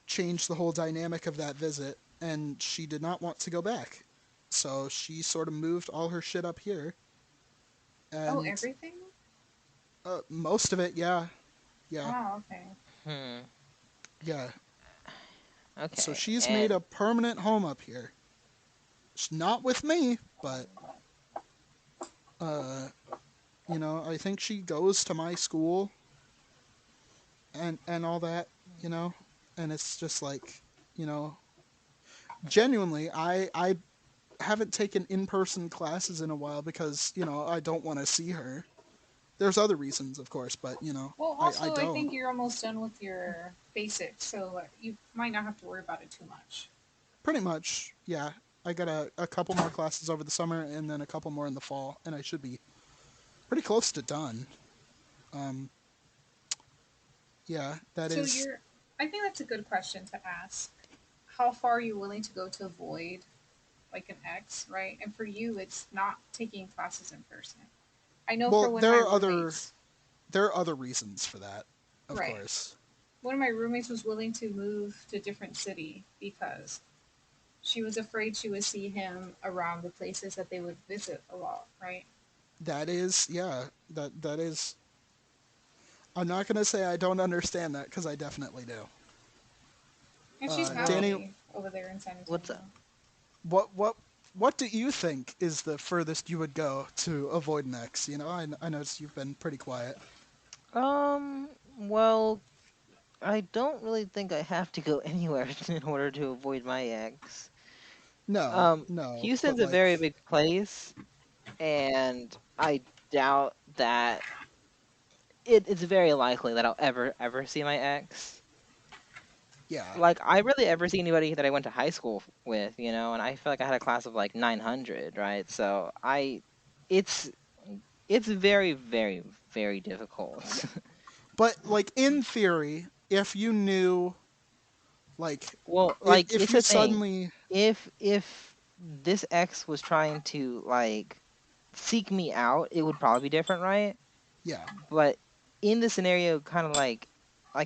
changed the whole dynamic of that visit, and she did not want to go back, so she sort of moved all her shit up here, Oh, and everything? most of it, yeah, yeah, Oh, okay. hmm. yeah. So Okay, she's made and a permanent home up here. Not with me, but uh, I think she goes to my school and all that, you know, and it's just like, you know, genuinely, I haven't taken in person classes in a while because I don't want to see her. There's other reasons, of course, but Well, I also, I don't. think you're almost done with your basics, so you might not have to worry about it too much. Pretty much, yeah. I got a couple more classes over the summer and then a couple more in the fall, and I should be pretty close to done. Um, yeah, that So is you're, I think that's a good question to ask. How far are you willing to go to avoid like an ex, right? And for you, it's not taking classes in person. I know for well, when my roommates, there are other reasons for that, of right? course. One of my roommates was willing to move to a different city because she was afraid she would see him around the places that they would visit a lot, right? That is, yeah, that is. I'm not gonna say I don't understand that because I definitely do. And she's well, Danny, happy over there in San what's Antonio. what what what do you think is the furthest you would go to avoid an ex? I noticed you've been pretty quiet. well, I don't really think I have to go anywhere in order to avoid my ex. No, no, but Houston's a like, very big place, and I doubt that it's very likely that I'll ever see my ex. yeah, Like I really ever see anybody that I went to high school with, and I feel like I had a class of like 900, right? So it's it's very difficult. but like in theory, if you knew, like, Well, if like if it's you the thing. suddenly, If this ex was trying to like seek me out, it would probably be different, right? yeah, But in the scenario, kind of like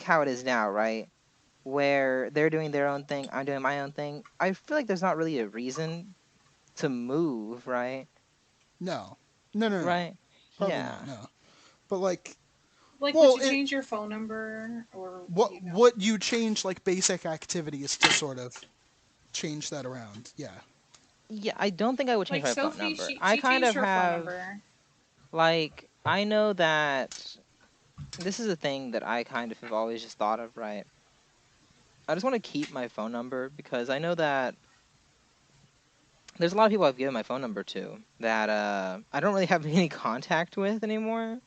how it is now, right? Where they're doing their own thing, I'm doing my own thing. I feel like there's not really a reason to move, right? no, no, no, no, Right? probably not, Yeah. no. But like, Like, would well, you change your phone number or what you know? what you change like basic activities to sort of change that around? Yeah, Yeah, I don't think I would change Like my phone Sophie, number. she I she kind changed of her phone have number. like I know that this is a thing that I kind of have always just thought of, right? I just want to keep my phone number because I know that there's a lot of people I've given my phone number to that I don't really have any contact with anymore.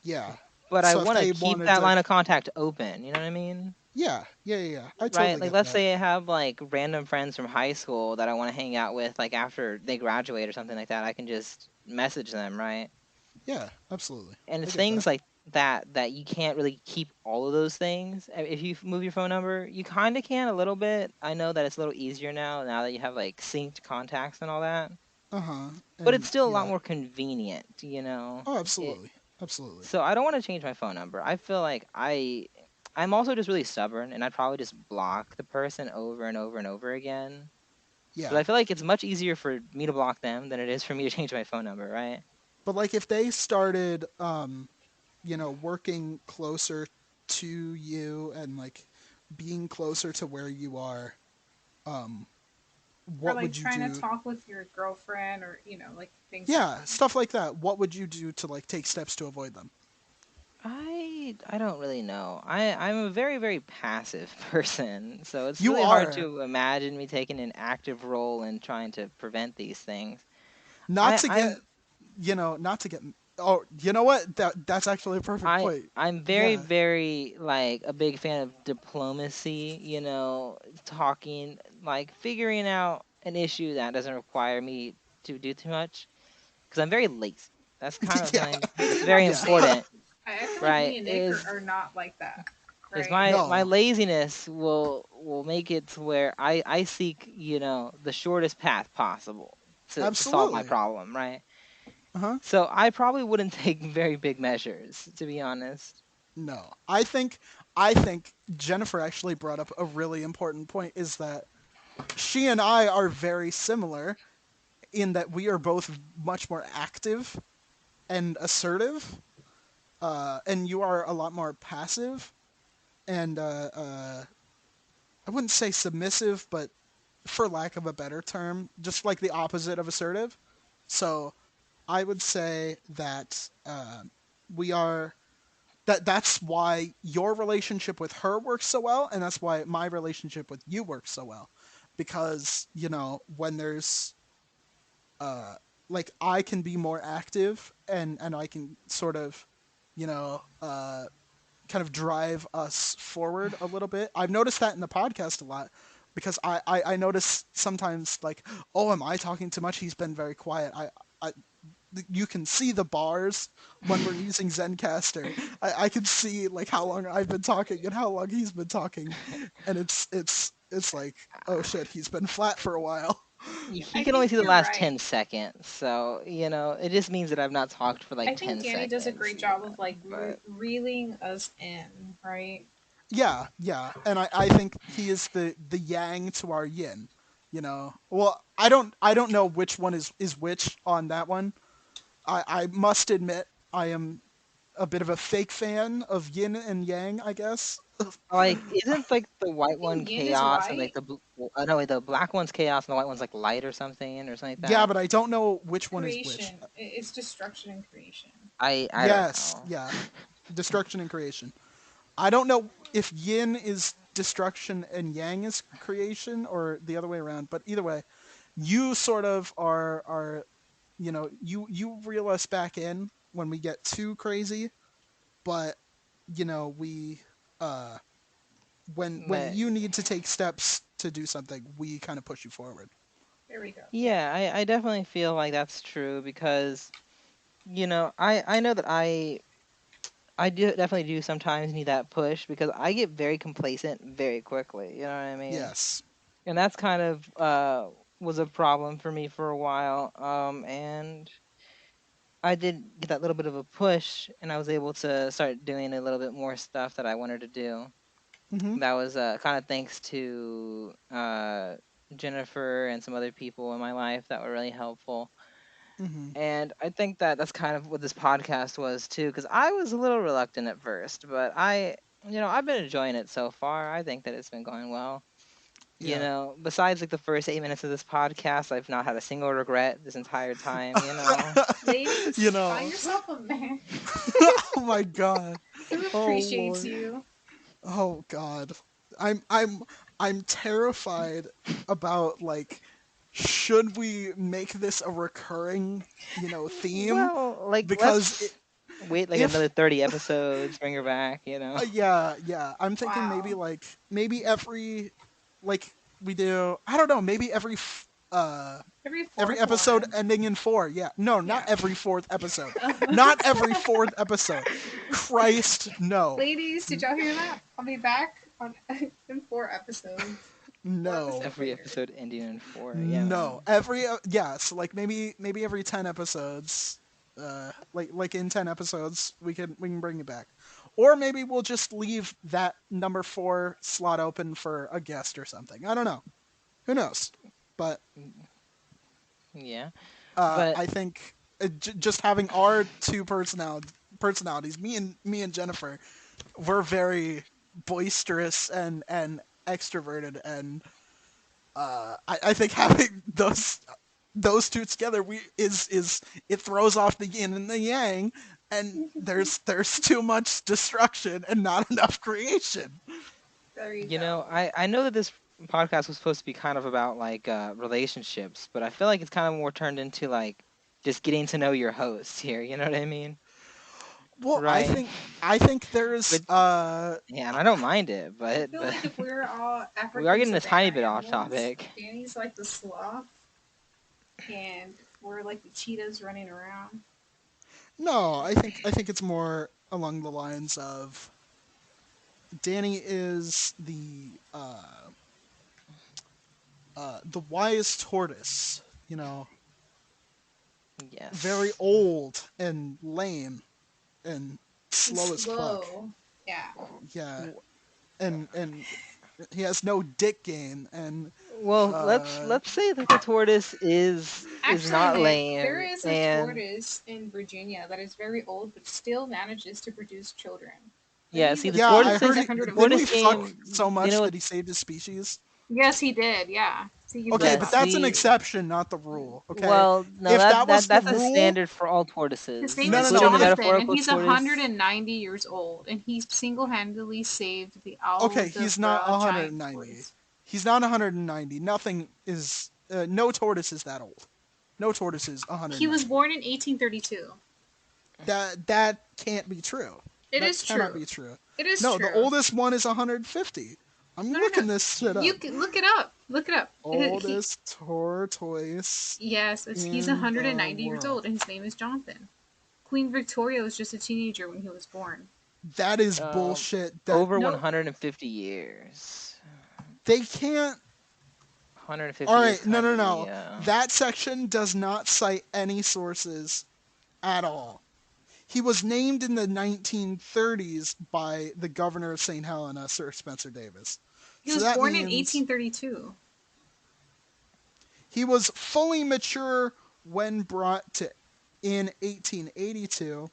yeah. But I So if want to they keep wanted that to, line of contact open. You know what I mean? yeah, yeah, yeah, yeah. I Right? totally Like, get let's that. say I have like random friends from high school that I want to hang out with, like after they graduate or something like that. I can just message them, right? Yeah, absolutely. And I it's get that. things like that you can't really keep all of those things. If you move your phone number, you kind of can a little bit. I know that it's a little easier now that you have like synced contacts and all that. Uh-huh. But it's And still a lot yeah. more convenient. Oh, It, absolutely. Absolutely. so I don't want to change my phone number. I feel like I'm also just really stubborn, and I'd probably just block the person over and over and over again. But Yeah. I feel like it's much easier for me to block them than it is for me to change my phone number, right? But like if they started working closer to you and like being closer to where you are, um, Or what like would you trying to do? talk with your girlfriend, or like things like Yeah, that. stuff like that. What would you do to like take steps to avoid them? I don't really know. I'm a very very passive person, so it's You really hard are to imagine me taking an active role in trying to prevent these things. not I to get, I'm not to get. Oh, you know what? That's actually a perfect point. I'm very, Yeah, very like a big fan of diplomacy, talking, like figuring out an issue that doesn't require me to do too much because I'm very lazy. That's kind of yeah, something I that's do have very to yeah. say, important, I feel like right? me and Nick Is are not like that, is right? my No, laziness will make it to where I seek, the shortest path possible to solve my absolutely. problem, right? Uh huh. So I probably wouldn't take very big measures, to be honest. No, I think Jennifer actually brought up a really important point. Is that she and I are very similar in that we are both much more active and assertive, and you are a lot more passive and I wouldn't say submissive, but for lack of a better term, just like the opposite of assertive. So I would say that we are that's why your relationship with her works so well, and that's why my relationship with you works so well, because when there's uh, like I can be more active and I can sort of you know kind of drive us forward a little bit. I've noticed that in the podcast a lot because I notice sometimes like, oh, am I talking too much? He's been very quiet. I you can see the bars when we're using Zencaster. I can see like how long I've been talking and how long he's been talking, and it's like, oh shit, he's been flat for a while. He I can only think see the you're last right. 10 seconds, so it just means that I've not talked for like I think 10 Danny does a seconds, great job of like but reeling us in, right? Yeah, yeah, and I think he is the yang to our yin. Well, I don't know which one is which on that one. I must admit I am a bit of a fake fan of yin and yang, I guess. like isn't like the I white one think yin is chaos and like white, no wait, the black one's chaos and the white one's like light or something like Yeah, that? but I don't know which one is which. creation. It's destruction and creation. I don't Yes, know. yeah, destruction and creation. I don't know if yin is destruction and yang is creation or the other way around, but either way, you sort of are you reel us back in when we get too crazy, but we uh when But you need to take steps to do something, we kind of push you forward. There we go. Yeah. yeah, I definitely feel like that's true because I know that I do definitely do sometimes need that push because I get very complacent very quickly. You know what I mean? Yes. And that's kind of was a problem for me for a while. And I did get that little bit of a push, and I was able to start doing a little bit more stuff that I wanted to do. Mhm. That was kind of thanks to Jennifer and some other people in my life that were really helpful. Mhm. And I think that that's kind of what this podcast was too, because I was a little reluctant at first, but I've been enjoying it so far. I think that it's been going well. Yeah. Besides like the first 8 minutes of this podcast, I've not had a single regret this entire time. you Ladies, find know. yourself a man Oh my god. who Oh appreciates lord. you. Oh god. I'm terrified about like should we make this a recurring, theme Well, like because let's wait like if another 30 episodes, bring her back. yeah, yeah, I'm thinking maybe Wow. like maybe every like we do, I don't know, maybe Every every fourth episode one. ending in 4. Yeah. No, not Yeah. every fourth episode. Not every fourth episode. Christ, no. Ladies, did y'all hear that? I'll be back on in 4 episodes. Four No. episodes Every later. episode ending in four. Yeah, No. man. Every yeah, so like maybe every 10 episodes, like in 10 episodes we can bring it back. Or maybe we'll just leave that number 4 slot open for a guest or something. I don't know. Who knows? But Yeah. But I think just having our two personalities, me and Jennifer. we're very boisterous and extroverted, and I think having those two together is it throws off the yin and the yang, and there's too much destruction and not enough creation. There you You go. know, I know that this podcast was supposed to be kind of about like relationships, but I feel like it's kind of more turned into like just getting to know your host here. You know what I mean? Well, Right? I think there's But yeah, and I don't mind it, I but feel like if we're all we are African getting a tiny savanna bit off animals, topic. Danny's like the sloth, and we're like the cheetahs running around. no, I think it's more along the lines of Danny is the wise tortoise, you know, very Yes. old and lame and And slow as fuck. slow. Yeah. Yeah, W- and he has no dick game, and Well, uh, let's say that the tortoise is Actually, not Nick, there lame is a and tortoise in Virginia that is very old but still manages to produce children. I think yeah, he's see like yeah, I he's heard the he didn't he 150. fuck game, so you know much what? that he saved his species. Yes, he did. Yeah. See, he's right Okay, Yeah, but about that. that's an see, exception, not the rule. Okay, well, no, if that was the that's a rule, standard for all His tortoises, name no, no, is no. including the Jonathan, and metaphorical he's tortoise. 190 years old, and he single-handedly saved the Okay, he's not Aldabra giant 190. tortoise. He's not 190. Nothing is. No tortoise is that old. No tortoise is He was 190. born in 1832. That can't be true. It That is cannot true. be true. It is No, the true. oldest one is 150. I'm No, no, no. looking this shit You up. can look it up. Look it up. He Oldest tortoise yes, he's in the 190 years world. old, and his name is Jonathan. Queen Victoria was just a teenager when he was born. That is Um, bullshit. That over Nope. 150 years. they can't. All 150 is right, no, kind no, of no. the That section does not cite any sources at all. He was named in the 1930s by the governor of St. Helena, Sir Spencer Davis. He So was that born in means 1832. he was fully mature when brought to in 1882.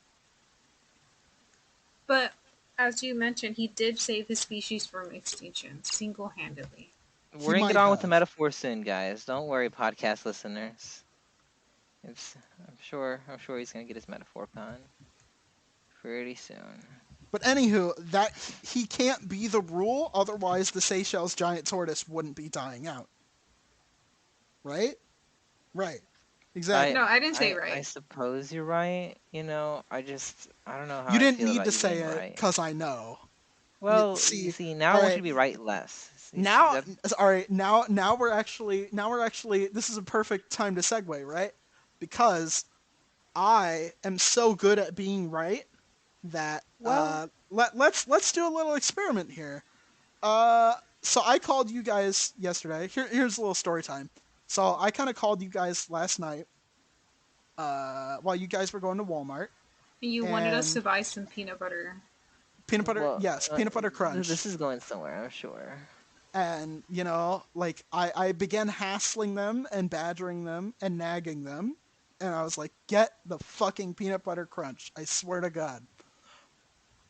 But as you mentioned, he did save his species from extinction single-handedly. He we're gonna get might on with the have. metaphor soon, guys. Don't worry, podcast listeners. It's I'm sure he's gonna get his metaphor pun pretty soon. But anywho, that he can't be the rule, otherwise the Seychelles giant tortoise wouldn't be dying out. Right? Right. I No, Exactly. I didn't say I right. suppose you're right. You know, I don't know how You I didn't feel need about to you say being it right. because I know. Well, you See, see, now all I want you right. to be right less. See, Now, that all right. Now we're actually. This is a perfect time to segue, right? Because I am so good at being right that well, let's do a little experiment here. So I called you guys yesterday. Here's a little story time. So I kind of called you guys last night while you guys were going to Walmart, And you wanted us to and buy some peanut butter. peanut butter, well, yes, peanut butter this crunch. is going somewhere, I'm sure. And like I began hassling them and badgering them and nagging them, and I was like, get the fucking peanut butter crunch, I swear to God.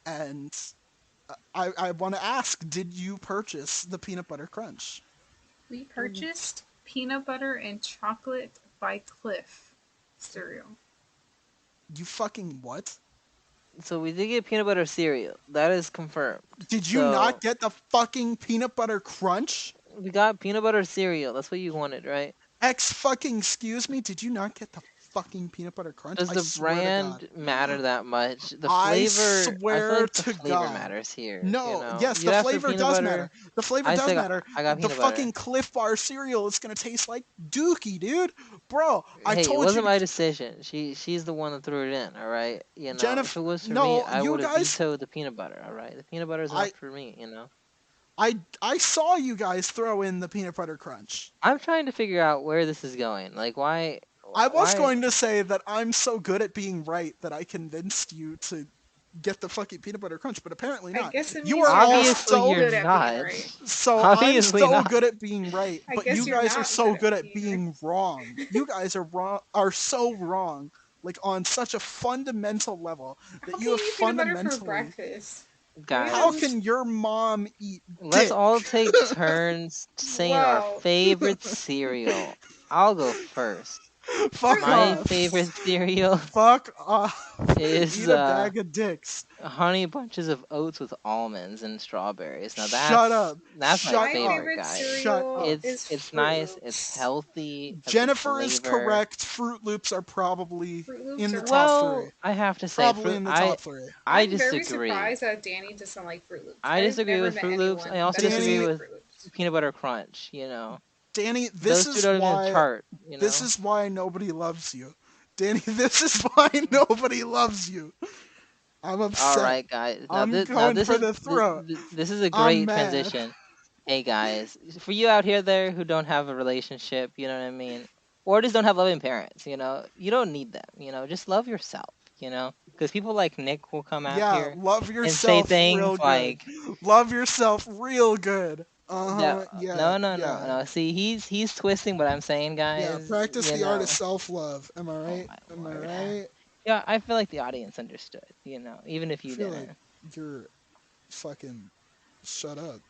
And I want to ask, did you purchase the peanut butter crunch? We purchased peanut butter and chocolate by Cliff cereal. You fucking what? So we did get peanut butter cereal. That is confirmed. Did you not So get the fucking peanut butter crunch? we got peanut butter cereal. That's what you wanted, right? X fucking excuse me, did you not get the fucking peanut butter crunch? Does I the swear to God. brand matter that much? The I flavor, I feel swear like the to flavor God. matters here. You No, know, yes, you the asked for flavor peanut does butter. matter. The flavor I does said matter. I got The peanut butter. fucking Cliff Bar cereal is gonna taste like Dookie, dude. Bro, I Hey, it told you wasn't to my decision. She's the one that threw it in. All right. You know, if Jennifer. it was for me, No, I you would have guys. vetoed the peanut butter. All right. The peanut butter is enough I for me. You know. I saw you guys throw in the peanut butter crunch. I'm trying to figure out where this is going. Like, I was why? going to say that I'm so good at being right that I convinced you to get the fucking peanut butter crunch, but apparently I not. guess it You means are you're all not Obviously, so you're good at being not. right. so I'm Obviously so not. good at being right, I but guess you you're guys are not so good good at at being right. being wrong. You guys are wrong, are so wrong, like on such a fundamental level How that can you you have eat peanut butter for fundamentally breakfast? How Guys, Really? can your mom eat let's dick? all take turns saying our Wow. favorite cereal. I'll go first. Fuck Fruit My off. favorite cereal Fuck off. is Eat a bag of dicks. honey bunches of oats with almonds and strawberries. Now Shut up. that's my Shut My up. favorite, favorite guys. Shut cereal up. is It's Fruit nice. It's Loops. healthy. Has good Jennifer is flavor. correct. Fruit Loops are probably Fruit Loops in the are top awesome. three. Well, I have to say, Probably fruit. in the top three. I I'm very disagree. surprised that Danny doesn't like Fruit Loops. I I've disagree never with met Fruit Loops. I anyone also that doesn't disagree Danny, like with Fruit Loops. peanut butter crunch. You know, Danny, those two don't even chart. You this know. is why nobody loves you. Danny, this is why nobody loves you. I'm All upset. right, guys. I'm Now going this for is the throat. this is a I'm great mad. transition. Hey guys, for you out here there who don't have a relationship, you know what I mean, or just don't have loving parents, you don't need them. Just love yourself. Because people like Nick will come out Yeah, here love and say yourself things real good. like, Love yourself real good. no, Yeah, no, no, no, yeah. no. See, he's twisting what I'm saying, Yeah, guys. practice the art of self-love. Am I Oh right? my Am I lord. right? Yeah, I feel like the audience understood. Even if I you feel like didn't. you're fucking shut up.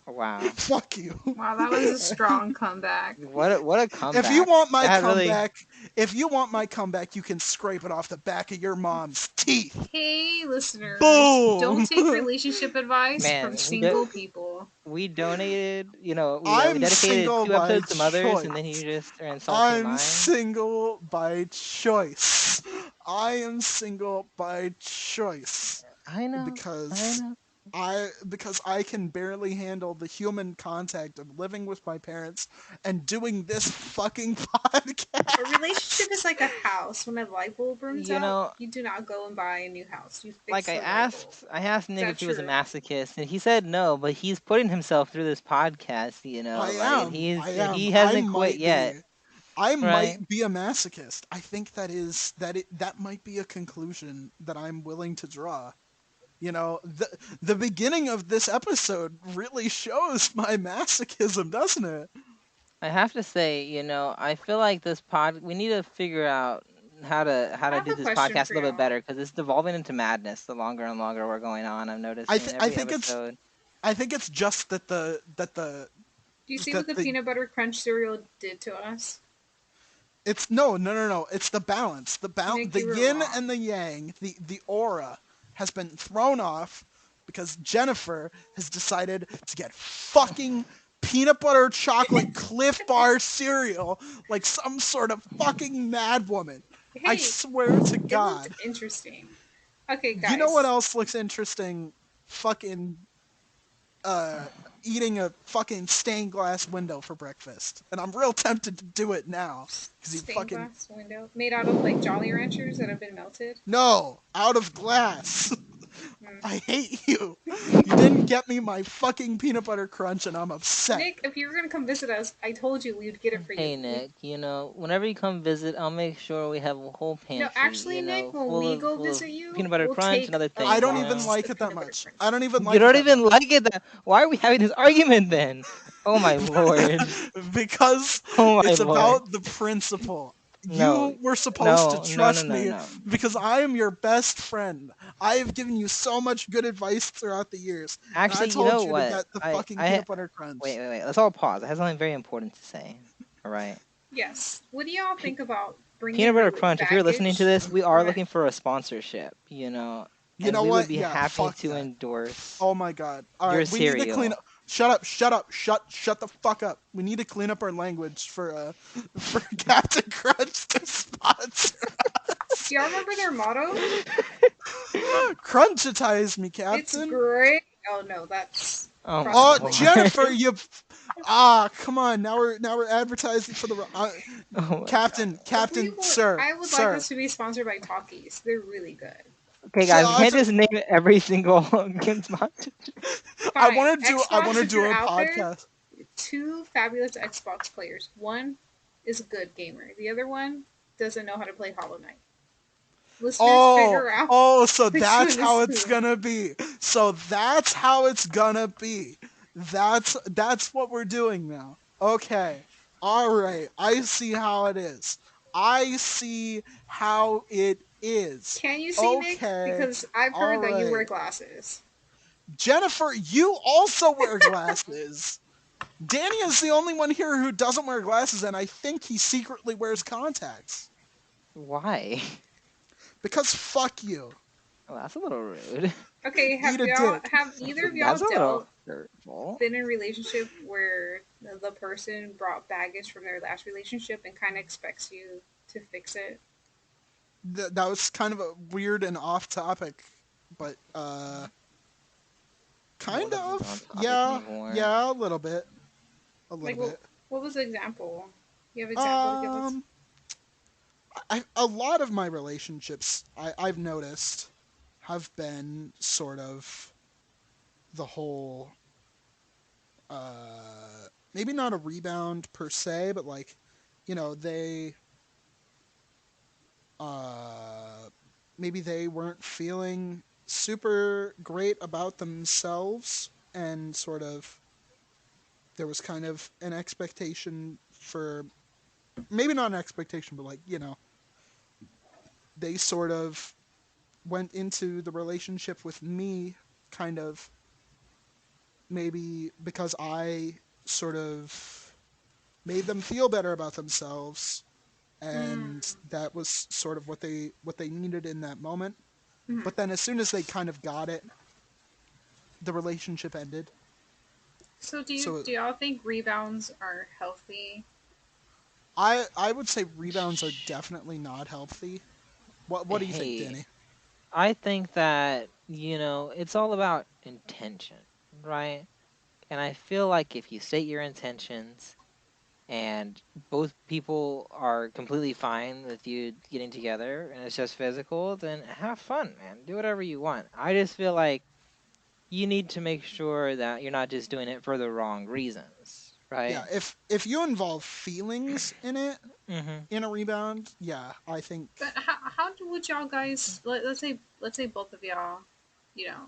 Wow. Fuck you. Wow, that was a strong comeback. What a If you comeback. want my That really. comeback, you can scrape it off the back of your mom's teeth. Hey, listeners, don't Boom. take relationship advice from Man, single people. we donated. We I'm dedicated single 2 by episodes to mothers, and then choice. you just are insulting I'm mine. single by choice. I am single by choice I know. I because know. I can barely handle the human contact of living with my parents and doing this fucking A relationship is podcast. like a house. When a light bulb burns You out, know, you do not go and buy a new house. You like fix the light bulb. I asked Is Nick that if he was a true? masochist, and he said no. But he's putting himself through this podcast. I Like, and am. I am. he I hasn't quit might yet, be. I right? might be a masochist. I think that might be a conclusion that I'm willing to draw. The beginning of this episode really shows my masochism, doesn't it? I have to say, I feel like we need to figure out how I to have do a this question podcast for a little bit y'all. better because it's devolving into madness the longer and longer we're going on. I'm noticing I every think it's episode. I think it's just Do you see what that the the peanut butter crunch cereal did to us? it's no. It's the balance. Nick, The you were yin wrong. and the yang, the aura has been thrown off because Jennifer has decided to get fucking peanut butter chocolate Cliff Bar cereal like some sort of fucking mad woman. I Hey, swear to it looked God. interesting. Okay, You know what guys. else looks interesting? Fucking uh eating a fucking stained glass window for breakfast. And I'm real tempted to do it now cuz you Stained fucking glass window made out of like Jolly Ranchers that have been melted. no, out of glass. Hmm. I hate you. You didn't get me my fucking peanut butter crunch and I'm upset. Nick, if you were gonna come visit us, I told you we would get it for you. Hey Nick, whenever you come visit, I'll make sure we have a whole No, pantry, actually, Nick, when full we of go visit peanut you, butter we'll crunch and take other a I things. don't even box like of it that peanut butter much. I crunch. don't even You like it don't that even much. like it. Why are we having this argument then? Oh my lord. Because Oh my it's lord. about the principle. No, You were supposed to no, no, no, trust no, me no. because I am your best friend. I have given you so much good advice throughout the years, and I Actually, you told know you to what? get the fucking peanut butter crunch. Wait. Let's all pause. I have something very important to say. All right. Yes. What do y'all Pe- think about bringing Peanut butter crunch. If you're listening to baggage? this, we Go are ahead. looking for a sponsorship. You And know we would what? be Yeah, happy fuck to that. endorse Oh my god. All your right, we need to clean cereal. up. Shut up! Shut up! Shut the fuck up. We need to clean up our language for for Captain Crunch to sponsor us. Do y'all remember their motto? Crunchitize me, It's Captain. great. Oh no, that's Oh my crossing Oh, the line. lord. Jennifer, you. Come on. Now we're advertising for the Oh my god. Sir, I would like sir. us to be sponsored by Talkies. They're really good. Okay, Sh- guys, we I, can't just name every single sponsor. Fine. I want Xbox, to if do you're a out there, podcast. two fabulous Xbox players. One is a good gamer. The other one doesn't know how to play Hollow Knight. Listeners, figure out So which that's one is how it's who. gonna be. So that's how it's gonna be. That's what we're doing now. Okay. All right. I see how it is. I see how it is. Can you see, Nick? Okay. Because I've All heard that you wear right. glasses. Jennifer, you also wear glasses. Danny is the only one here who doesn't wear glasses, and I think he secretly wears contacts. Why? Because fuck you. Well, that's a little rude. Okay, Eat a dick. have either of y'all That's a little dealt hurtful. been in a relationship where the person brought baggage from their last relationship and kind of expects you to fix it? That was kind of a weird and off topic, but Well, kind that is on of. topic Yeah, anymore. yeah, a little bit. A Like, little bit. what was the example? You have an example to give us? Um, a lot of my relationships I've noticed have been sort of the whole maybe not a rebound per se, but like, they uh maybe they weren't feeling super great about themselves, and sort of there was kind of an expectation for, maybe not an expectation, but like, they sort of went into the relationship with me kind of maybe because I sort of made them feel better about themselves, Mm. and that was sort of what they needed in that moment. Mhm. But then as soon as they kind of got it, the relationship ended. So So do y'all think rebounds are healthy? I would say rebounds are Shh. definitely not healthy. What do you think, Hey, Danny? I think that, it's all about intention, right? And I feel like if you state your intentions and both people are completely fine with you getting together and it's just physical, then have fun, man. Do whatever you want. I just feel like you need to make sure that you're not just doing it for the wrong reasons, Yeah, right? if you involve feelings in it, Hmm. in a rebound, yeah, I think. But would y'all guys let's say both of y'all, you know,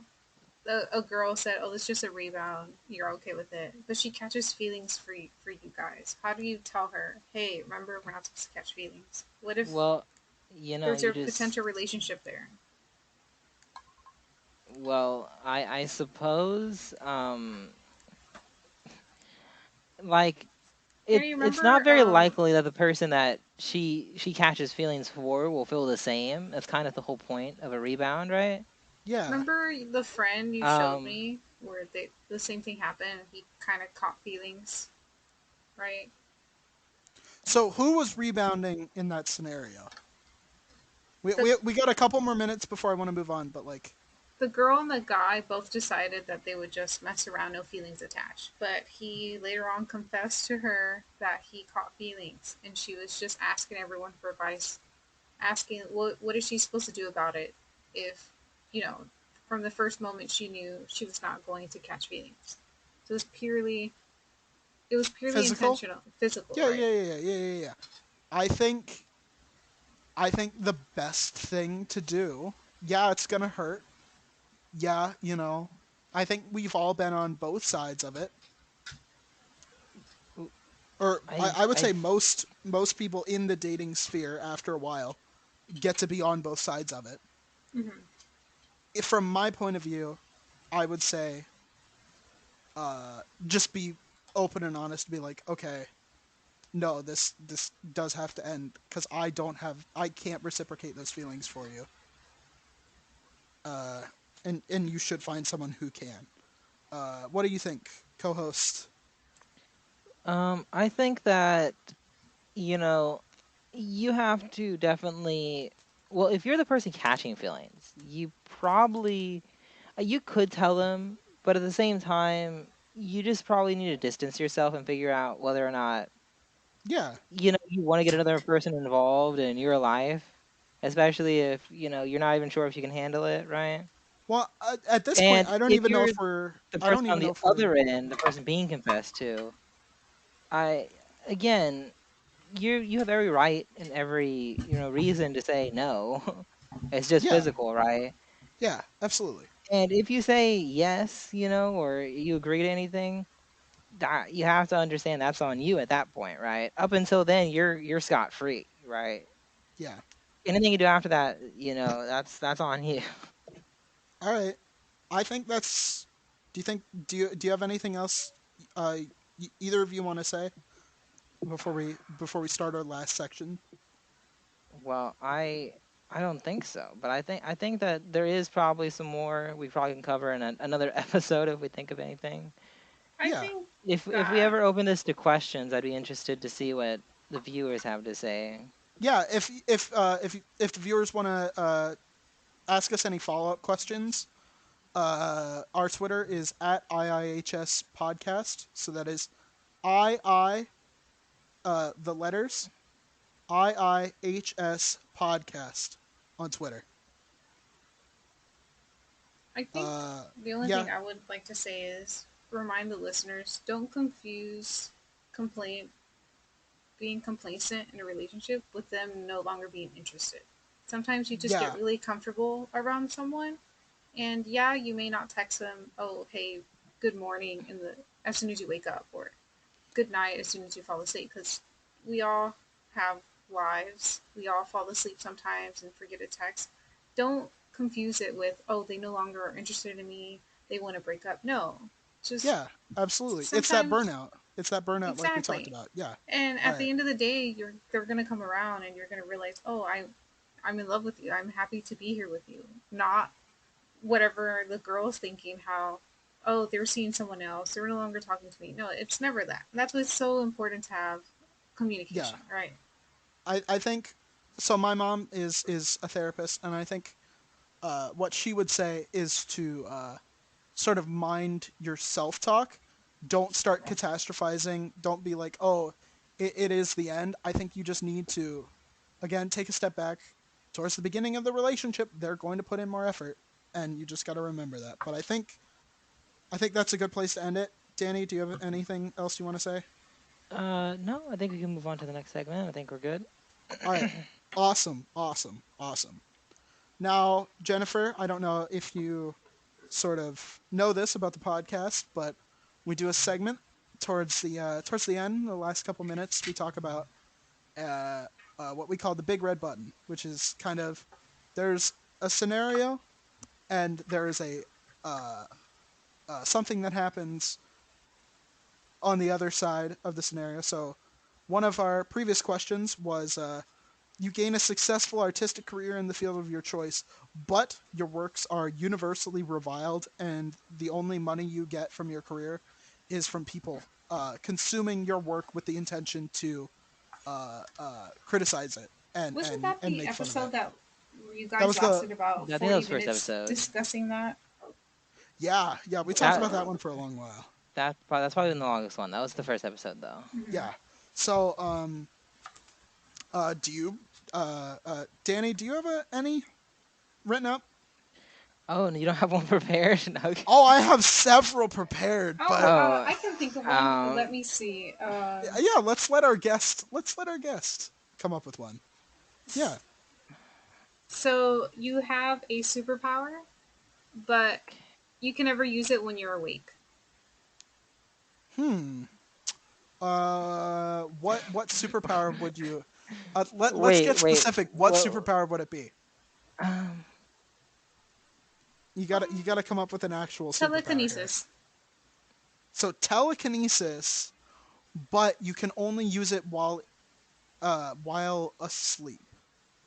a girl said, "Oh, it's just a rebound. You're okay with it," but she catches feelings for you guys. How do you tell her, "Hey, remember we're not supposed to catch feelings"? What if Well, there's you a just potential relationship there? I suppose like And you it's not remember, very likely that the person that she catches feelings for will feel the same. That's kind of the whole point of a rebound, right? Yeah. remember the friend you showed Um, me where the same thing happened. And he kind of caught feelings, right? So who was rebounding in that scenario? We, The we, we got a couple more minutes before I want to move on, but like, the girl and the guy both decided that they would just mess around, no feelings attached. But he later on confessed to her that he caught feelings, and she was just asking everyone for advice, asking what is she supposed to do about it if, you know, from the first moment she knew she was not going to catch feelings. So it was purely physical. intentional, physical, Yeah, right? yeah, yeah, yeah, yeah, yeah, yeah. I think I think the best thing to do. Yeah, it's gonna hurt. Yeah, I think we've all been on both sides of it, w- or I would I say most people in the dating sphere after a while get to be on both sides of it. Mm-hmm. From my point of view, I would say just be open and honest. Be like, okay, no, this does have to end because I can't reciprocate those feelings for you. Uh, and you should find someone who can. What do you think, co-host? I think that you know you have to definitely. Well, if you're the person catching feelings, you probably you could tell them, but at the same time, you just probably need to distance yourself and figure out whether or not Yeah. you want to get another person involved in your life, especially if you're not even sure if you can handle it, right? Well, at this point, And I don't if even know you're if we're. the I person don't on even know the if we're. other end, the person being confessed to, I again, you have every right and every reason to say no. It's just Yeah. physical, right? Yeah. Absolutely. And if you say yes, or you agree to anything, that you have to understand that's on you at that point, right? Up until then, you're scot free, right? Yeah. Anything you do after that, that's on you. All right. I think that's. Do you think? Do you have anything else? Uh, either of you want to say before we start our last section? Well, I don't think so, but I think that there is probably some more we probably can cover in another episode if we think of anything. I Yeah. think If we that ever open this to questions, I'd be interested to see what the viewers have to say. Yeah. If the viewers want to ask us any follow up questions, our Twitter is at IIHS podcast. So that is II the letters IIHS podcast on Twitter. I think Uh, the only yeah, thing I would like to say is remind the listeners, don't confuse complaint being complacent in a relationship with them no longer being interested. Sometimes you just get yeah, really comfortable around someone, and yeah, you may not text them, "Oh, hey, good morning," in the as soon as you wake up, or "Good night" as soon as you fall asleep, because we all have lives. We all fall asleep sometimes and forget a text. Don't confuse it with, "Oh, they no longer are interested in me. They want to break up." No, just yeah, absolutely. It's that sometimes burnout. It's that burnout, like we talked exactly. about. Yeah. And All at right. the end of the day, they're gonna come around and you're gonna realize, oh, I'm in love with you. I'm happy to be here with you. Not whatever the girl's thinking. How, oh, they're seeing someone else. They're no longer talking to me. No, it's never that. That's what's so important to have Yeah. communication, right? I think so. My mom is a therapist, and I think what she would say is to sort of mind your self talk. Don't start catastrophizing. Don't be like, oh, it is the end. I think you just need to, again, take a step back. Towards the beginning of the relationship, they're going to put in more effort, and you just got to remember that. But I think that's a good place to end it. Danny, do you have anything else you want to say? No, I think we can move on to the next segment. I think we're good. All right. Awesome. Awesome. Awesome. Now, Jennifer, I don't know if you sort of know this about the podcast, but we do a segment towards the end, the last couple minutes. We talk about what we call the big red button, which is kind of there's a scenario and there is a uh, something that happens on the other side of the scenario. So one of our previous questions was you gain a successful artistic career in the field of your choice, but your works are universally reviled, and the only money you get from your career is from people consuming your work with the intention to criticize it and, Wasn't and that and the make fun of it. episode that you That guys was the lasted about I think that 40 was first minutes episode. discussing that? yeah, we talked That about that one for a long while. that's probably the longest one. That was the first episode though. Mm-hmm. Yeah. So do you Danny, do you have any written up? Oh, and you don't have one prepared? No. Oh, I have several prepared, Oh, but Oh, I can think of one. Let me see. yeah, let's let our guest come up with one. Yeah. So you have a superpower, but you can never use it when you're awake. Hmm. What superpower would you? Let's wait, get wait. specific. What Well, superpower would it be? um, You gotta come up with an actual superpower here. Telekinesis So telekinesis, but you can only use it while asleep.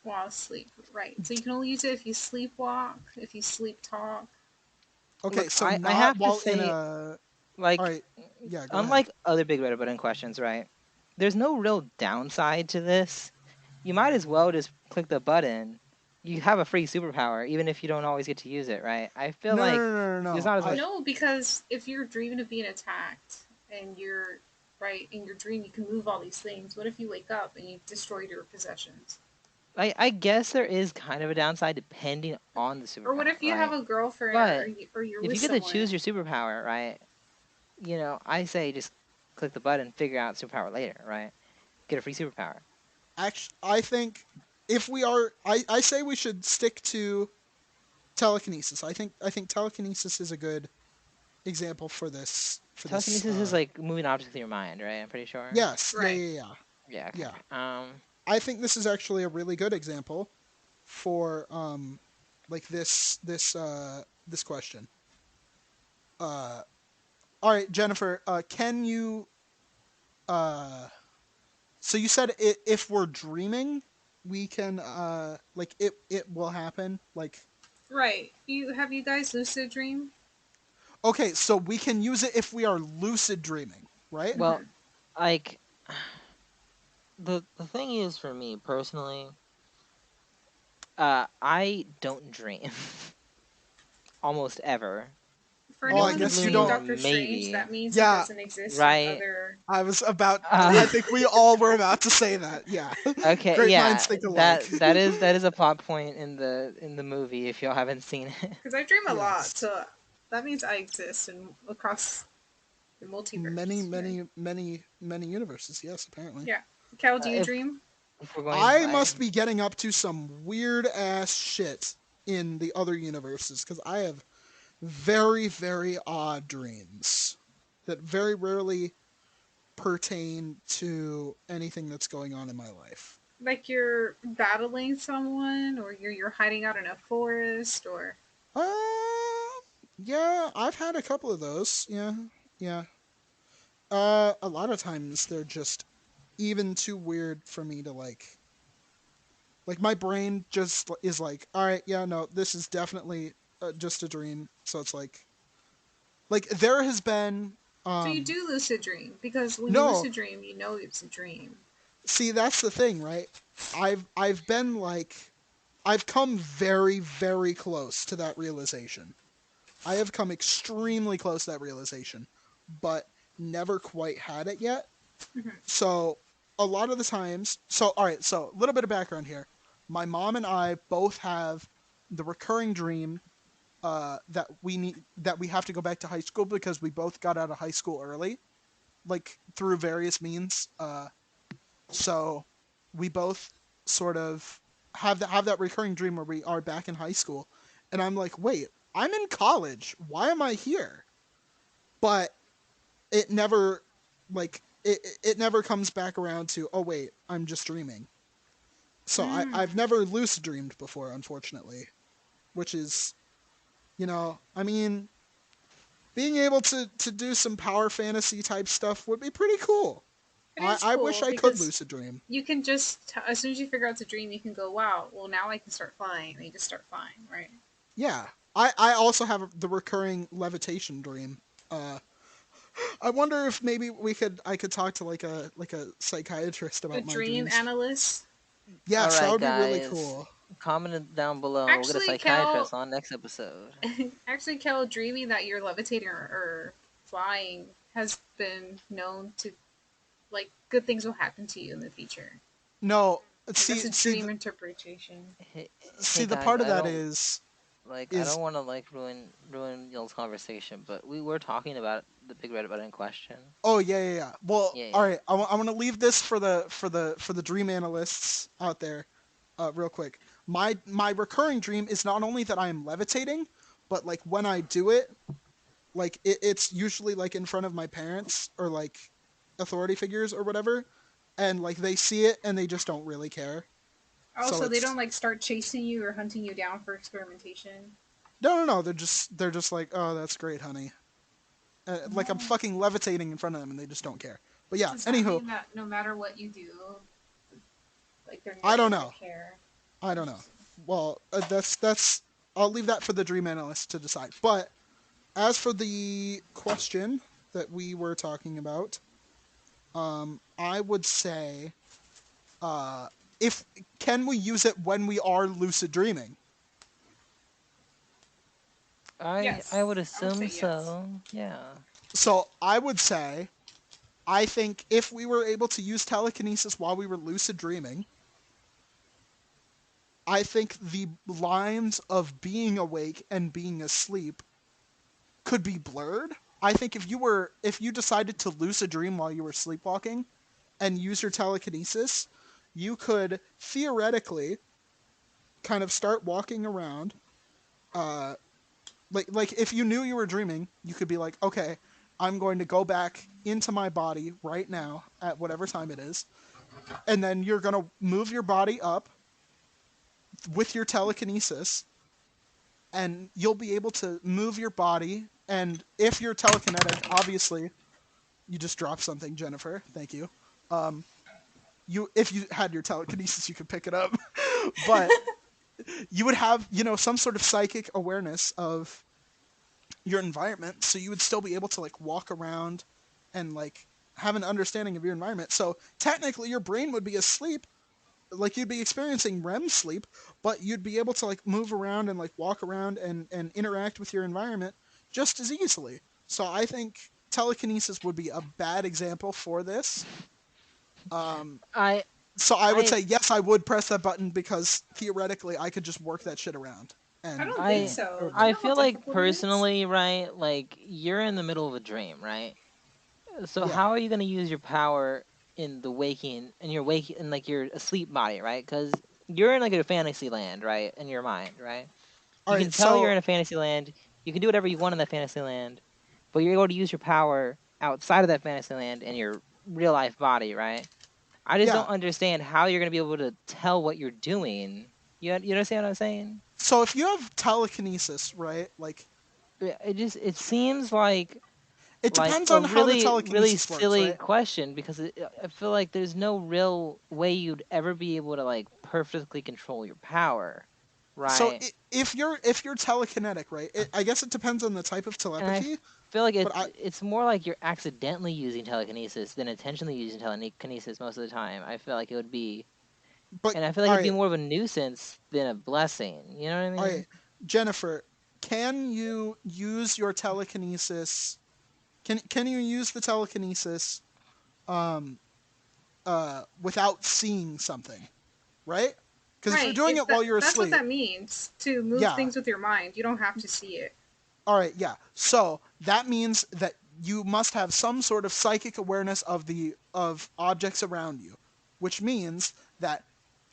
while asleep, right? So you can only use it if you sleepwalk, if you sleep talk. Okay, look, so I not have to while in say, a. All like, right. Yeah, go ahead. unlike other big red button questions, right? There's no real downside to this. You might as well just click the button. You have a free superpower, even if you don't always get to use it, right? I feel No, no, like no, no, no, there's no. not as I much. No, because if you're dreaming of being attacked and you're right in your dream, you can move all these things. What if you wake up and you've destroyed your possessions? I guess there is kind of a downside depending on the Or what superpower, if you have right? a girlfriend But or you're if with you get to someone? choose your superpower, right? I say just click the button, figure out superpower later, right? Get a free superpower. actually, I think if we are, I say we should stick to telekinesis. I think telekinesis is a good example for this. For this. Telekinesis is like moving objects in your mind, right? I'm pretty sure. Yes. Yeah. Right. Yeah. Yeah. Yeah. Okay. Yeah. Okay. I think this is actually a really good example. for like this question. Uh, all right, Jennifer. Can you So you said if we're dreaming, we can like it will happen. Like Right. You guys lucid dream? okay, so we can use it if we are lucid dreaming, right? Well, Hmm. like the thing is for me personally, I don't dream almost ever. For Oh, I anyone Once in a that's guess you blue seen don't. moon, Doctor Strange, maybe. that means he Yeah, doesn't exist in Right? other. I was about. I Uh, think we all were about to say that. Yeah, okay, great minds yeah, think alike. that is a plot point in the movie if y'all haven't seen it. Because I dream a lot, Yes, so that means I exist in across the many, multiverse. Right? many, many, many universes. Yes, apparently. Yeah. Cal, do you If dream? we're going I by, must be getting up to some weird ass shit in the other universes because I have very, very odd dreams that very rarely pertain to anything that's going on in my life. Like you're battling someone, or you're hiding out in a forest, or Yeah, I've had a couple of those. Yeah, yeah. A lot of times they're just even too weird for me to like my brain just is like, all right, yeah, no, this is definitely just a dream. So it's like there has been so you um do lucid dream because when you no, lucid dream, you know it's a dream. see that's the thing, right? I've been like I've come very very close to that realization. I have come extremely close to that realization, but never quite had it yet. Hmm. So a lot of the times, so all right, so a little bit of background here. My mom and I both have the recurring dream that we have to go back to high school because we both got out of high school early, like through various means. So we both sort of have that recurring dream where we are back in high school, and I'm like, wait, I'm in college. Why am I here? But it never it never comes back around to, oh wait, I'm just dreaming. So I've Mm. never lucid dreamed before, unfortunately, which is, I mean, being able to do some power fantasy type stuff would be pretty cool. It I, is I wish cool I could because lucid dream. you can just as soon as you figure out the dream, you can go, "Wow, well now I can start flying." And you just start flying, right? Yeah. I also have the recurring levitation dream. Uh, I wonder if maybe I could talk to like a psychiatrist A about my dream dreams. analyst. all Yes, that right, would be really guys, cool. comment it down below. We'll get a Actually, Cal, psychiatrist on next episode. actually, Cal, dreaming that you're levitating or flying has been known to like good things will happen to you in the future. No, Like that's see a see dream the, interpretation. Hey, see hey the guys, part of I that don't I is don't want to like ruin y'all's conversation, but we were talking about the big red button question. oh yeah, yeah, yeah. Well, Yeah, all yeah. right. I want to leave this for the dream analysts out there, real quick. My recurring dream is not only that I am levitating, but like when I do it, like it's usually like in front of my parents or like authority figures or whatever, and like they see it and they just don't really care. So Also, they don't it's like start chasing you or hunting you down for experimentation. no, no, no. They're just like, oh, that's great, honey. Like I'm Oh. fucking levitating in front of them and they just don't care. But yeah, Does that anywho, mean that no matter what you do, like they're I never don't gonna know. care? I don't know. Well, that's I'll leave that for the dream analyst to decide. But as for the question that we were talking about, I would say, uh, if can we use it when we are lucid dreaming? I Yes, would I would assume say yes. so. Yeah. So I would say, I think if we were able to use telekinesis while we were lucid dreaming, I think the lines of being awake and being asleep could be blurred. I think if you decided to lucid dream while you were sleepwalking and use your telekinesis, you could theoretically kind of start walking around. Uh, like if you knew you were dreaming, you could be like, okay, I'm going to go back into my body right now at whatever time it is, and then you're gonna move your body up with your telekinesis, and you'll be able to move your body. And if you're telekinetic, obviously, you just dropped something, Jennifer. Thank you. Um, if you had your telekinesis, you could pick it up, but you would have some sort of psychic awareness of your environment, so you would still be able to like walk around and like have an understanding of your environment. So technically, your brain would be asleep, like you'd be experiencing REM sleep, but you'd be able to like move around and like walk around and interact with your environment just as easily. So I think telekinesis would be a bad example for this. Um, I so I would I say yes, I would press that button because theoretically I could just work that shit around I and don't think I and so. it Do you I know how feel like difficult it is? personally, right? Like you're in the middle of a dream, right? So yeah. how are you gonna use your power in the waking in your waking in like your asleep body, right? Because you're in like a fantasy land, right? In your mind, right? All You can right, tell you're so in a fantasy land. You can do whatever you want in that fantasy land, but you're able to use your power outside of that fantasy land in your real life body, right? I just yeah, don't understand how you're gonna be able to tell what you're doing. You understand what I'm saying? so if you have telekinesis, right? Like It seems it like depends a on how the really telekinesis works, silly right? question because I feel like there's no real way you'd ever be able to like perfectly control your power, So right? if you're telekinetic, right? I guess it depends on the type of And telepathy, feel like but it's more like you're accidentally using telekinesis than intentionally using telekinesis most of the time. I feel like it would be, but and I feel like all it'd be right, more of a nuisance than a blessing. You know what I all right, mean? Jennifer, can you use your telekinesis? Can you use the telekinesis um without seeing something, right? Because if you're Right. doing It it while that you're that's what asleep, that means. To move yeah. things with your mind. You don't have to see it. All right, yeah. So that means that you must have some sort of psychic awareness of objects around you, which means that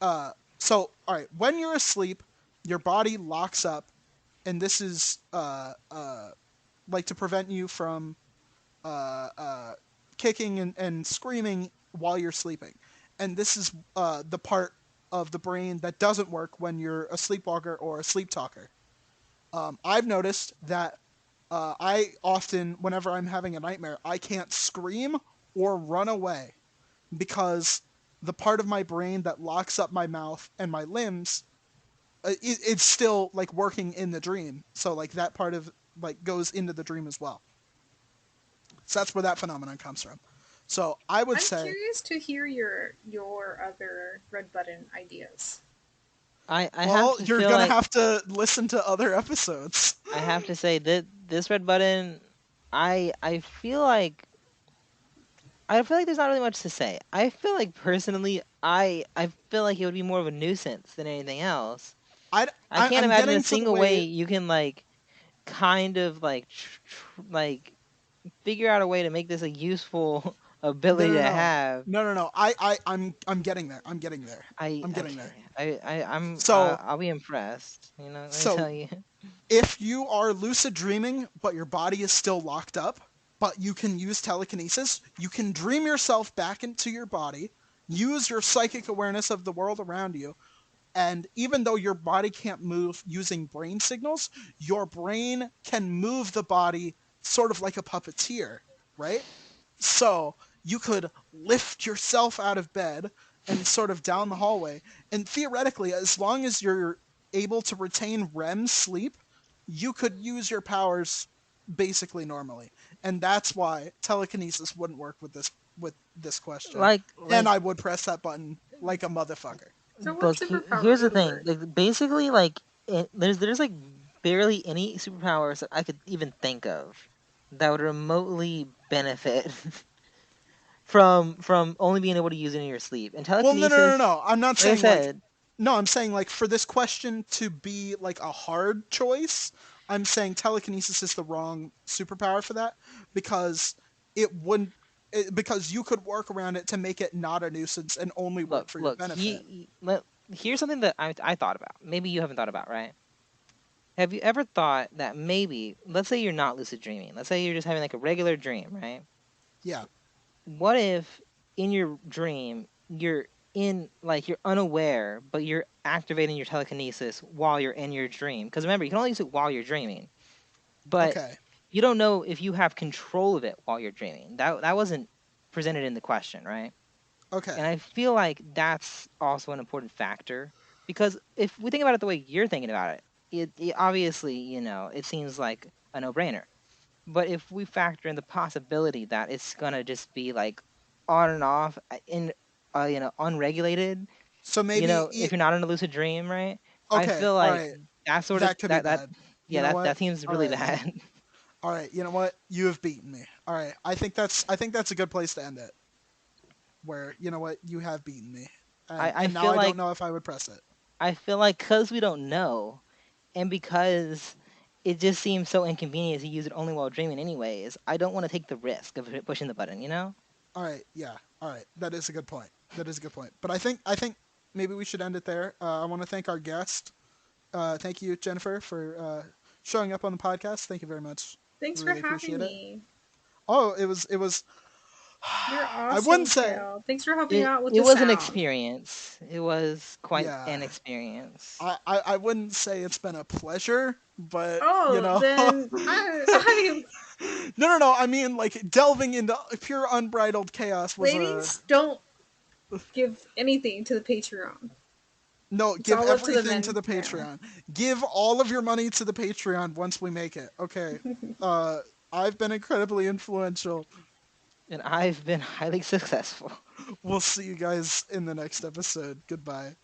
uh all right, when you're asleep, your body locks up, and this is like to prevent you from uh uh kicking and screaming while you're sleeping. And this is the part of the brain that doesn't work when you're a sleepwalker or a sleep talker. I've noticed that I often, whenever I'm having a nightmare, I can't scream or run away because the part of my brain that locks up my mouth and my limbs, it's still like working in the dream. So like that part of like goes into the dream as well. So that's where that phenomenon comes from. So I would I'm say, curious to hear your other red button ideas. I have well, to you're feel gonna like have to listen to other episodes. I have to say that this red button, I feel like there's not really much to say. I feel like personally, I feel like it would be more of a nuisance than anything else. I, I can't I'm imagine a getting to the single way way. you can like kind of like like figure out a way to make this a useful No, ability no, to no, have. no, no, no. I'm getting there. I'm getting there. I I'm getting there. okay. So, I'll be impressed. You know, let me so tell you. if you are lucid dreaming, but your body is still locked up, but you can use telekinesis, you can dream yourself back into your body, use your psychic awareness of the world around you, and even though your body can't move using brain signals, your brain can move the body sort of like a puppeteer, right? So you could lift yourself out of bed and sort of down the hallway. And theoretically, as long as you're able to retain REM sleep, you could use your powers basically normally. And that's why telekinesis wouldn't work with this question. And Like I would press that button like a motherfucker. So what like superpower here's the would thing. work? Like basically like there's like barely any superpowers that I could even think of that would remotely benefit from only being able to use it in your sleep. And Well, no, no, no, telekinesis, no. I'm not like I saying like said, no, I'm saying like for this question to be like a hard choice, I'm saying telekinesis is the wrong superpower for that because it wouldn't because you could work around it to make it not a nuisance and only work for your look, benefit. here's something that I thought about. Maybe you haven't thought about, right? Have you ever thought that maybe, let's say you're not lucid dreaming. Let's say you're just having like a regular dream, right? Yeah. What if in your dream you're in like you're unaware, but you're activating your telekinesis while you're in your dream. Because remember, you can only use it while you're dreaming, but Okay. you don't know if you have control of it while you're dreaming. That wasn't presented in the question, right? Okay. And I feel like that's also an important factor because if we think about it the way you're thinking about it, it obviously, it seems like a no-brainer. But if we factor in the possibility that it's gonna just be like on and off in unregulated, So maybe if you're not in a lucid dream, right? I okay, feel all like right. that sort of That could be that bad. You yeah, know that what? seems All really right. bad. All right. You know what? You have beaten me. All right. I think that's a good place to end it. Where, you know what? You have beaten me. And I and now feel I don't like know if I would press it. because we don't know, and because it just seems so inconvenient to use it only while dreaming anyways, I don't want to take the risk of pushing the button, you know? All right. Yeah. All right. That is a good point. That is a good point. But I think maybe we should end it there. I want to thank our guest. Thank you, Jennifer, for showing up on the podcast. Thank you very much. Thanks for Really having appreciate it. me. Oh, it was. You're I wouldn't awesome, say. Kale. Thanks for helping It out with it the was an sound. experience. It was quite Yeah. an experience. I wouldn't say it's been a pleasure, but Oh, then I mean, no. I mean, like delving into pure unbridled chaos was a ladies, don't give anything to the Patreon. no. It's Give all up to the everything to men the now. Patreon. Give all of your money to the Patreon once we make it. Okay. Uh, I've been incredibly influential. And I've been highly successful. We'll see you guys in the next episode. Goodbye.